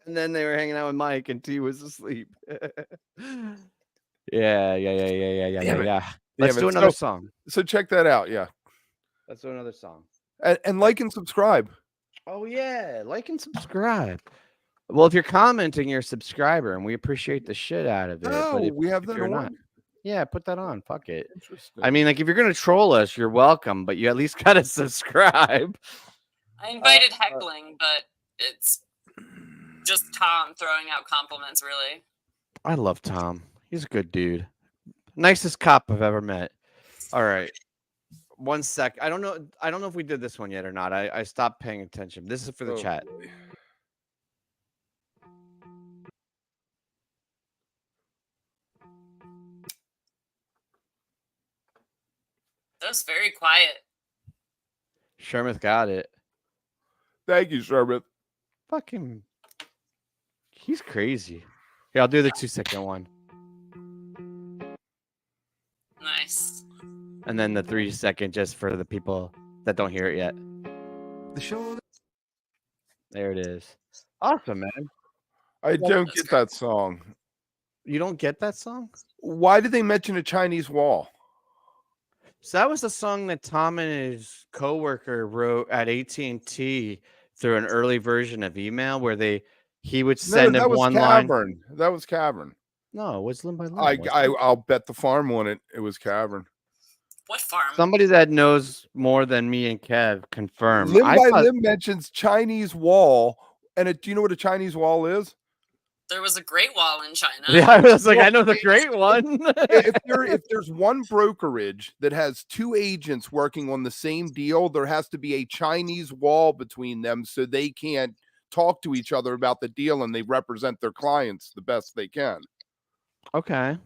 A: And then they were hanging out with Mike, and T was asleep. Yeah. Let's do another song.
C: So check that out. Yeah.
A: Let's do another song.
C: And like and subscribe.
A: Oh, yeah. Like and subscribe. Well, if you're commenting, you're a subscriber, and we appreciate the shit out of it.
C: Oh,
A: but
C: we have that
A: you're
C: on?
A: not, yeah, put that on. Fuck it.
C: Interesting.
A: I mean, like, if you're going to troll us, you're welcome, but you at least got to subscribe.
B: I invited heckling, but it's just Tom throwing out compliments, really.
A: I love Tom. He's a good dude. Nicest cop I've ever met. All right. 1 sec. I don't know if we did this one yet or not. I stopped paying attention. This is for the chat.
B: That was very quiet.
A: Shermith got it.
C: Thank you, Shermith.
A: Fucking, he's crazy. Here, I'll do the 2-second one.
B: Nice.
A: And then the 3-second just for the people that don't hear it yet.
D: The show.
A: There it is. Awesome, man.
C: I don't get that song.
A: You don't get that song?
C: Why did they mention a Chinese wall?
A: So that was a song that Tom and his coworker wrote at AT&T through an early version of email where he would send him one line.
C: That was Cavern.
A: No, it was Limb by Limb.
C: I'll bet the farm on it. It was Cavern.
B: What farm?
A: Somebody that knows more than me and Kev confirm.
C: Limb by Limb mentions Chinese wall, and do you know what a Chinese wall is?
B: There was a Great Wall in China.
A: Yeah, I was like, I know the Great One.
C: if there's one brokerage that has two agents working on the same deal, there has to be a Chinese wall between them so they can't talk to each other about the deal and they represent their clients the best they can.
A: Okay.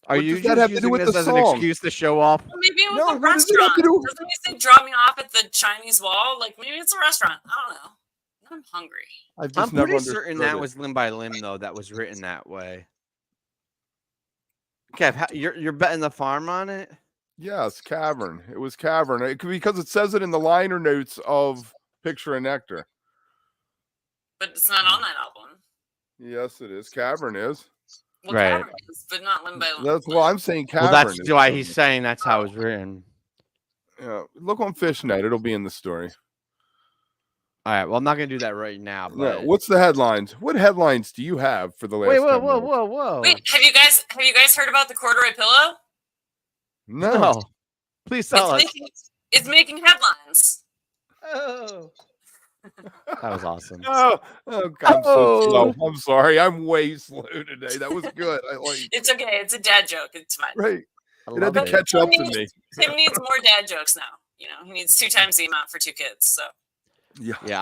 A: Are you
C: that have to do
A: using
C: with
A: this
C: the
A: as
C: song?
A: an excuse to show off?
B: Well, maybe it was
C: No,
B: a
C: what does it have
B: restaurant.
C: to do-
B: Doesn't he say drop me off at the Chinese wall? Like maybe it's a restaurant. I don't know. I'm hungry.
A: I'm pretty certain that was Limb by Limb, though, that was written that way. Kev, you're betting the farm on it?
C: Yes, Cavern. It was Cavern because it says it in the liner notes of Picture of Nectar.
B: But it's not on that album.
C: Yes, it is. Cavern is.
B: Well,
A: Right.
B: Cavern is, but not Limb by Limb.
C: That's well, I'm saying Cavern.
A: Well, that's
C: is.
A: why he's saying that's how it was written.
C: Yeah, look on Fishnet. It'll be in the story.
A: All right. Well, I'm not gonna do that right now. But...
C: Yeah, what's the headlines? What headlines do you have for the last?
A: Wait,
C: 10 minutes?
A: whoa!
B: Wait, have you guys heard about the corduroy pillow?
C: No.
A: Please tell us.
B: It's making headlines.
A: Oh. That was awesome.
C: Oh, God, I'm so slow. I'm sorry. I'm way slow today. That was good. I like.
B: It's okay. It's a dad joke. It's fine.
C: Right.
A: I
C: It had
A: love
C: to
A: it.
C: catch up to me.
B: Tim needs more dad jokes now. You know, he needs 2 times the amount for 2 kids. So
C: Yeah.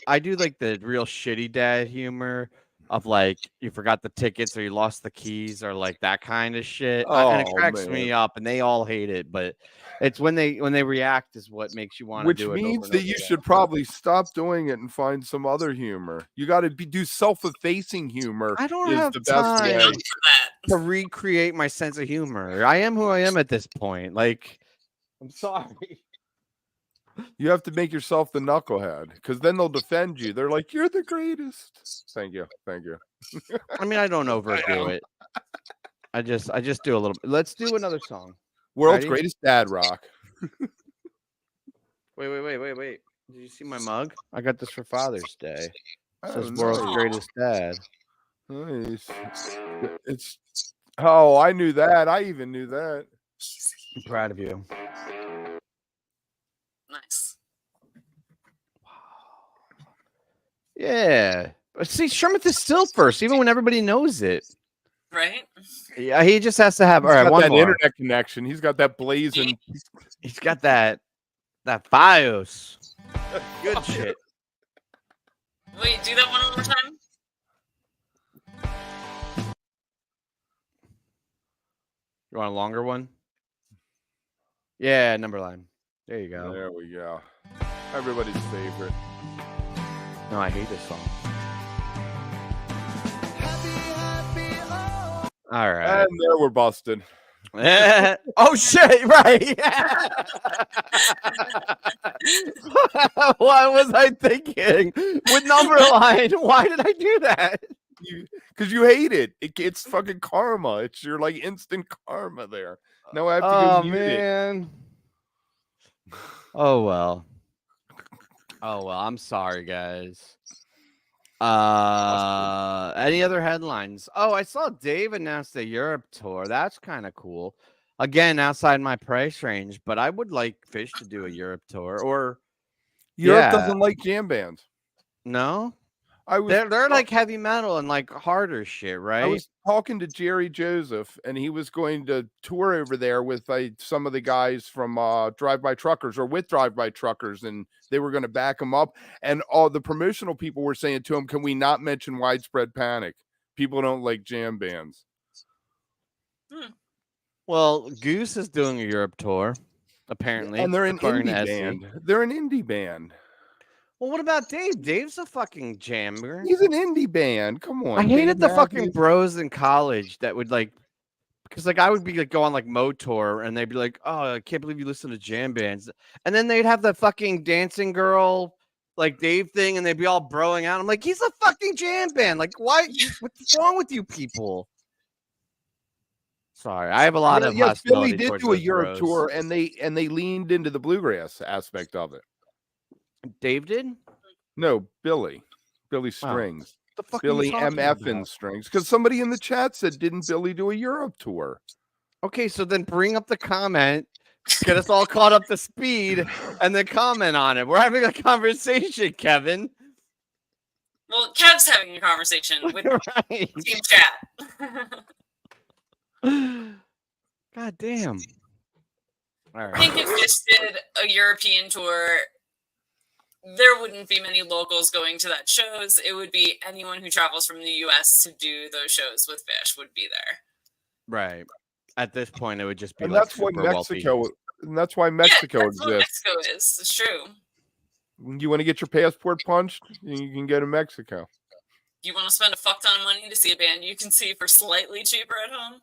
A: I do like the real shitty dad humor of like you forgot the tickets or you lost the keys or like that kind of shit. And it cracks me up, and they all hate it, but it's when they react is what makes you want to do it.
C: Which means that you should probably stop doing it and find some other humor. You got to do self-effacing humor.
A: I don't
C: is
A: have
C: the best
A: time.
C: way.
B: for that.
A: to recreate my sense of humor. I am who I am at this point. Like, I'm sorry.
C: You have to make yourself the knucklehead because then they'll defend you. They're like, "You're the greatest." Thank you.
A: I mean, I don't overdo it. I just do a little bit. Let's do another song.
C: World's
A: Ready?
C: greatest dad rock.
A: Wait. Did you see my mug? I got this for Father's Day. It
C: Oh,
A: says World's
C: nice.
A: Greatest Dad.
C: Nice. It's. Oh, I knew that. I even knew that.
A: I'm proud of you.
B: Nice.
A: Yeah. But see, Shermith is still first, even when everybody knows it.
B: Right?
A: Yeah, he just has to have.
C: He's
A: All right,
C: got
A: one
C: that
A: more.
C: internet connection. He's got that blazing.
A: He's got that FiOS. Good shit.
B: Wait, do that one more time.
A: You want a longer one? Yeah, number line. There you go.
C: There we go. Everybody's favorite.
A: No, I hate this song. All right.
C: And there we're busted.
A: Oh shit! Right. What was I thinking with number line? Why did I do that?
C: Because you hate it. It's fucking karma. It's your like instant karma there. Now I have to go mute
A: man. Oh well. Oh well. I'm sorry, guys. Any other headlines? Oh, I saw Dave announce the Europe tour. That's kind of cool. Again, outside my price range, but I would like Fish to do a Europe tour. Or
C: Europe doesn't like jam bands.
A: No,
C: I was
A: they're like heavy metal and like harder shit, right?
C: I was talking to Jerry Joseph, and he was going to tour over there with some of the guys from Drive By Truckers or with Drive By Truckers, and they were going to back him up. And all the promotional people were saying to him, "Can we not mention Widespread Panic? People don't like jam bands."
A: Well, Goose is doing a Europe tour, apparently,
C: and they're an
A: according to
C: indie
A: SC.
C: band. They're an indie band.
A: Well, what about Dave? Dave's a fucking jammer.
C: He's an indie band. Come on.
A: I hated
C: Dave
A: the fucking
C: Matthews.
A: bros in college that would like, because like I would be like go on like Motor and they'd be like, "Oh, I can't believe you listen to jam bands," and then they'd have the fucking dancing girl like Dave thing, and they'd be all broing out. I'm like, he's a fucking jam band. Like, why? What's wrong with you people? Sorry, I have a lot of
C: yes, Billy
A: hostility
C: did
A: towards
C: do a
A: those
C: Europe
A: bros.
C: tour, and they leaned into the bluegrass aspect of it.
A: Dave did?
C: No, Billy Strings.
A: The fuck
C: Billy
A: are you talking
C: MF
A: about?
C: Strings. Because somebody in the chat said, didn't Billy do a Europe tour?
A: Okay, so then bring up the comment, get us all caught up to speed, and then comment on it. We're having a conversation, Kevin.
B: Well, Kev's having a conversation with
A: Right.
B: Team Chat.
A: God damn. All
B: I think if Fish did a European tour, there wouldn't be many locals going to that shows. It would be anyone who travels from the U.S. to do those shows with Fish would be there.
A: Right. At this point, it would just be
C: And
A: like
C: that's why
A: super
C: Mexico.
A: wealthy.
C: And that's why Mexico
B: that's what
C: exists.
B: Mexico is. It's true.
C: You want to get your passport punched? You can go to Mexico.
B: You want to spend a fuck ton of money to see a band you can see for slightly cheaper at home?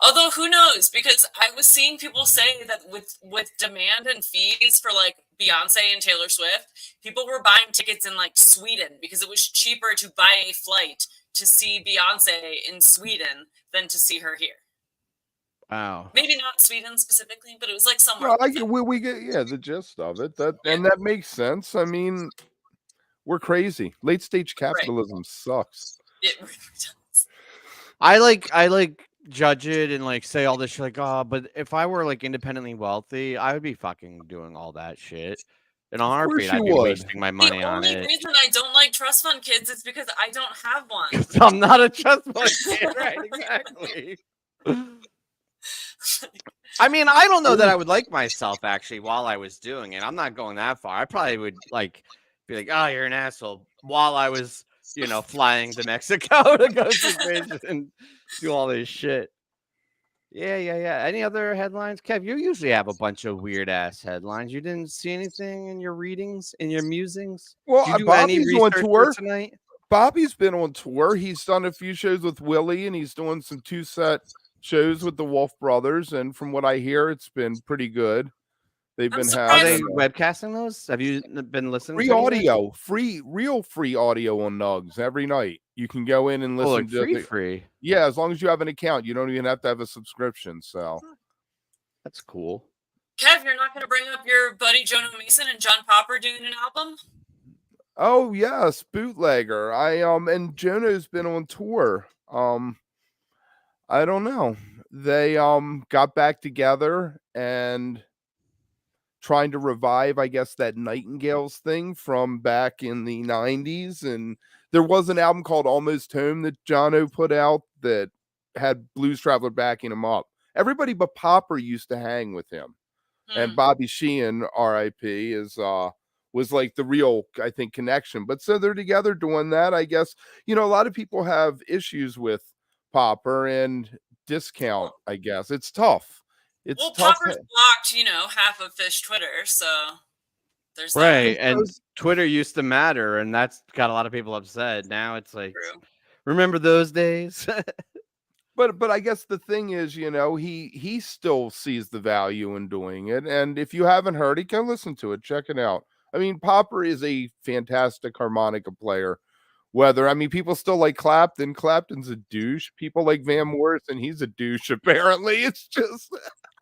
B: although who knows? Because I was seeing people say that with demand and fees for like Beyonce and Taylor Swift, people were buying tickets in like Sweden because it was cheaper to buy a flight to see Beyonce in Sweden than to see her here.
A: Wow.
B: Maybe not Sweden specifically, but it was like somewhere.
C: No, we get the gist of it. And that makes sense. I mean, we're crazy. Late stage capitalism sucks.
B: It really does.
A: I like judge it and like say all this shit like, oh, but if I were like independently wealthy, I would be fucking doing all that shit. In a heartbeat, I'd be wasting my money on it.
B: The only reason I don't like trust fund kids is because I don't have one.
A: I'm not a trust fund kid, right? Exactly. I mean, I don't know that I would like myself actually while I was doing it. I'm not going that far. I probably would like be like, oh, you're an asshole while I was, flying to Mexico to go to Fish and do all this shit. Yeah. Any other headlines? Kev, you usually have a bunch of weird ass headlines. You didn't see anything in your readings, in your musings?
C: Well,
A: Did you do
C: Bobby's
A: any
C: on
A: research
C: tour
A: for tonight?
C: Bobby's been on tour. He's done a few shows with Willie, and he's doing some 2-set shows with the Wolf Brothers. And from what I hear, it's been pretty good. They've been
A: Are they
C: having
A: webcasting those? Have you been listening?
C: free
A: to
C: audio, real free audio on Nugs every night. You can go in and listen to
A: free.
C: Yeah, as long as you have an account, you don't even have to have a subscription. So
A: that's cool.
B: Kev, you're not going to bring up your buddy Jono Mason and John Popper doing an album?
C: Oh yes, bootlegger. And Jono's been on tour. I don't know. they got back together and trying to revive, I guess, that Nightingales thing from back in the 90s. And there was an album called Almost Home that Jono put out that had Blues Traveler backing him up. Everybody but Popper used to hang with him. And Bobby Sheehan, R.I.P., is was like the real, I think, connection. But so they're together doing that. I guess, you know, a lot of people have issues with Popper and Discount, I guess. It's tough. It's
B: well,
C: tough.
B: Popper's blocked, you know, half of Fish Twitter, so there's
A: Right,
B: that.
A: and Twitter used to matter, and that's got a lot of people upset. Now it's like,
B: True.
A: remember those days?
C: But I guess the thing is, you know, he still sees the value in doing it. And if you haven't heard it, go listen to it. Check it out. I mean, Popper is a fantastic harmonica player. Whether, I mean, people still like Clapton. Clapton's a douche. People like Van Morrison. He's a douche, apparently. It's just...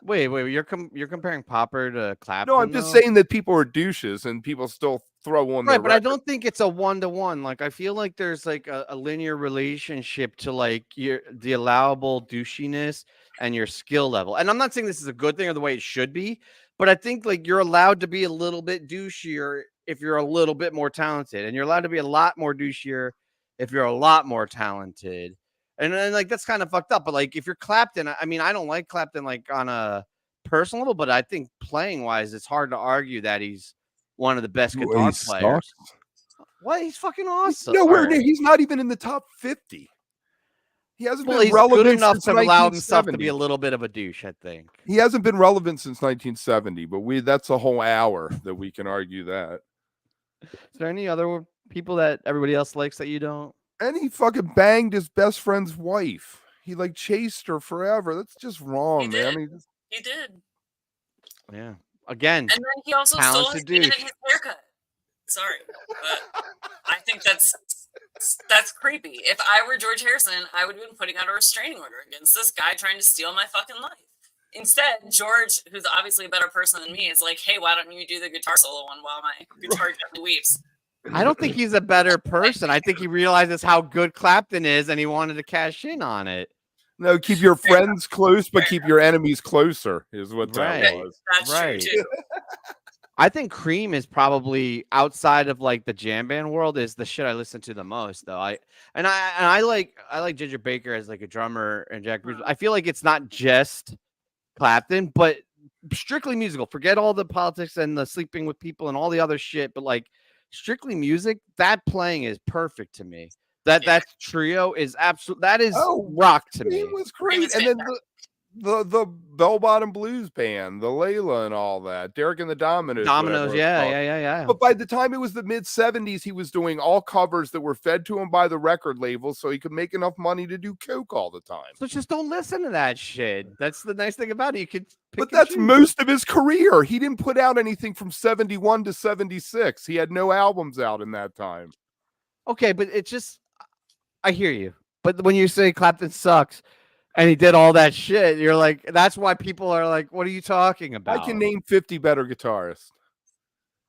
A: Wait, you're comparing Popper to Clapton?
C: No, I'm just saying that people are douches and people still throw on
A: right,
C: their
A: but
C: record.
A: I don't think it's a 1-to-1. Like, I feel like there's like a linear relationship to like the allowable douchiness and your skill level. And I'm not saying this is a good thing or the way it should be, but I think like you're allowed to be a little bit douchier if you're a little bit more talented, and you're allowed to be a lot more douchier if you're a lot more talented. And then like that's kind of fucked up. But like if you're Clapton, I mean, I don't like Clapton like on a personal level, but I think playing wise, it's hard to argue that he's one of the best guitar players. What? He's fucking awesome.
C: Nowhere near. He's not even in the top 50. He hasn't been
A: he's
C: relevant
A: good enough
C: since
A: to allow himself to
C: 1970.
A: be a little bit of a douche, I think.
C: He hasn't been relevant since 1970, but that's a whole hour that we can argue that.
A: Is there any other people that everybody else likes that you don't?
C: And he fucking banged his best friend's wife. He like chased her forever. That's just wrong, man.
B: He did.
A: Yeah. Again.
B: And then he also stole his haircut. Sorry, but I think that's creepy. If I were George Harrison, I would have been putting out a restraining order against this guy trying to steal my fucking life. Instead, George, who's obviously a better person than me, is like, hey, why don't you do the guitar solo one while my guitar gently weeps?
A: I don't think he's a better person. I think he realizes how good Clapton is and he wanted to cash in on it.
C: No, keep your friends close, but keep your enemies closer, is what that was.
B: That's true, too.
A: I think Cream is probably outside of like the jam band world is the shit I listen to the most though. I like Ginger Baker as like a drummer and Jack Bruce. I feel like it's not just Clapton, but strictly musical. Forget all the politics and the sleeping with people and all the other shit, but like strictly music, that playing is perfect to me. That trio is absolute. That is rock to me.
C: It was great, and then the Bell Bottom Blues Band, the Layla and all that, Derek and the Dominoes.
A: Yeah.
C: But by the time it was the mid 70s, he was doing all covers that were fed to him by the record label, so he could make enough money to do coke all the time.
A: So just don't listen to that shit. That's the nice thing about it. You could.
C: But that's most of his career. He didn't put out anything from 71 to 76. He had no albums out in that time.
A: Okay, but it's just. I hear you, but when you say Clapton sucks and he did all that shit, you're like, that's why people are like, what are you talking about?
C: I can name 50 better guitarists.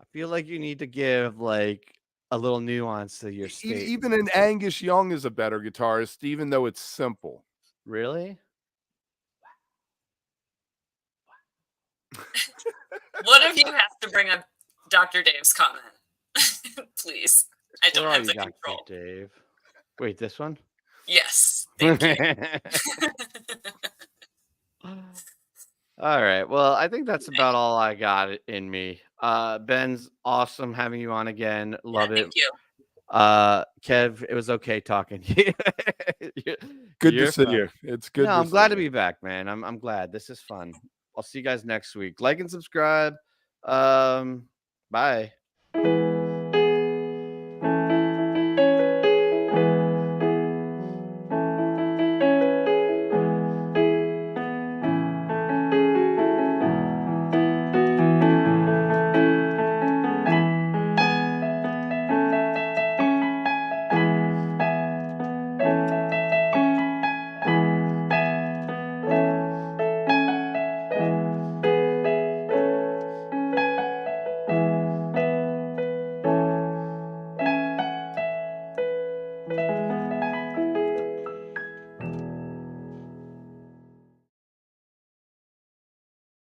A: I feel like you need to give like a little nuance to your statement.
C: Even an Angus Young is a better guitarist, even though it's simple.
A: Really?
B: One of you has to bring up Dr. Dave's comment. Please. I don't have the control.
A: Dr. Dave. Wait, this one?
B: Yes. Thank you.
A: All right. Well, I think that's about all I got in me. Ben's awesome having you on again. Love it.
B: Thank you.
A: Kev, it was okay talking to you.
C: Good to see you. It's good.
A: I'm glad to be back, man. I'm glad. This is fun. I'll see you guys next week. Like and subscribe. Bye.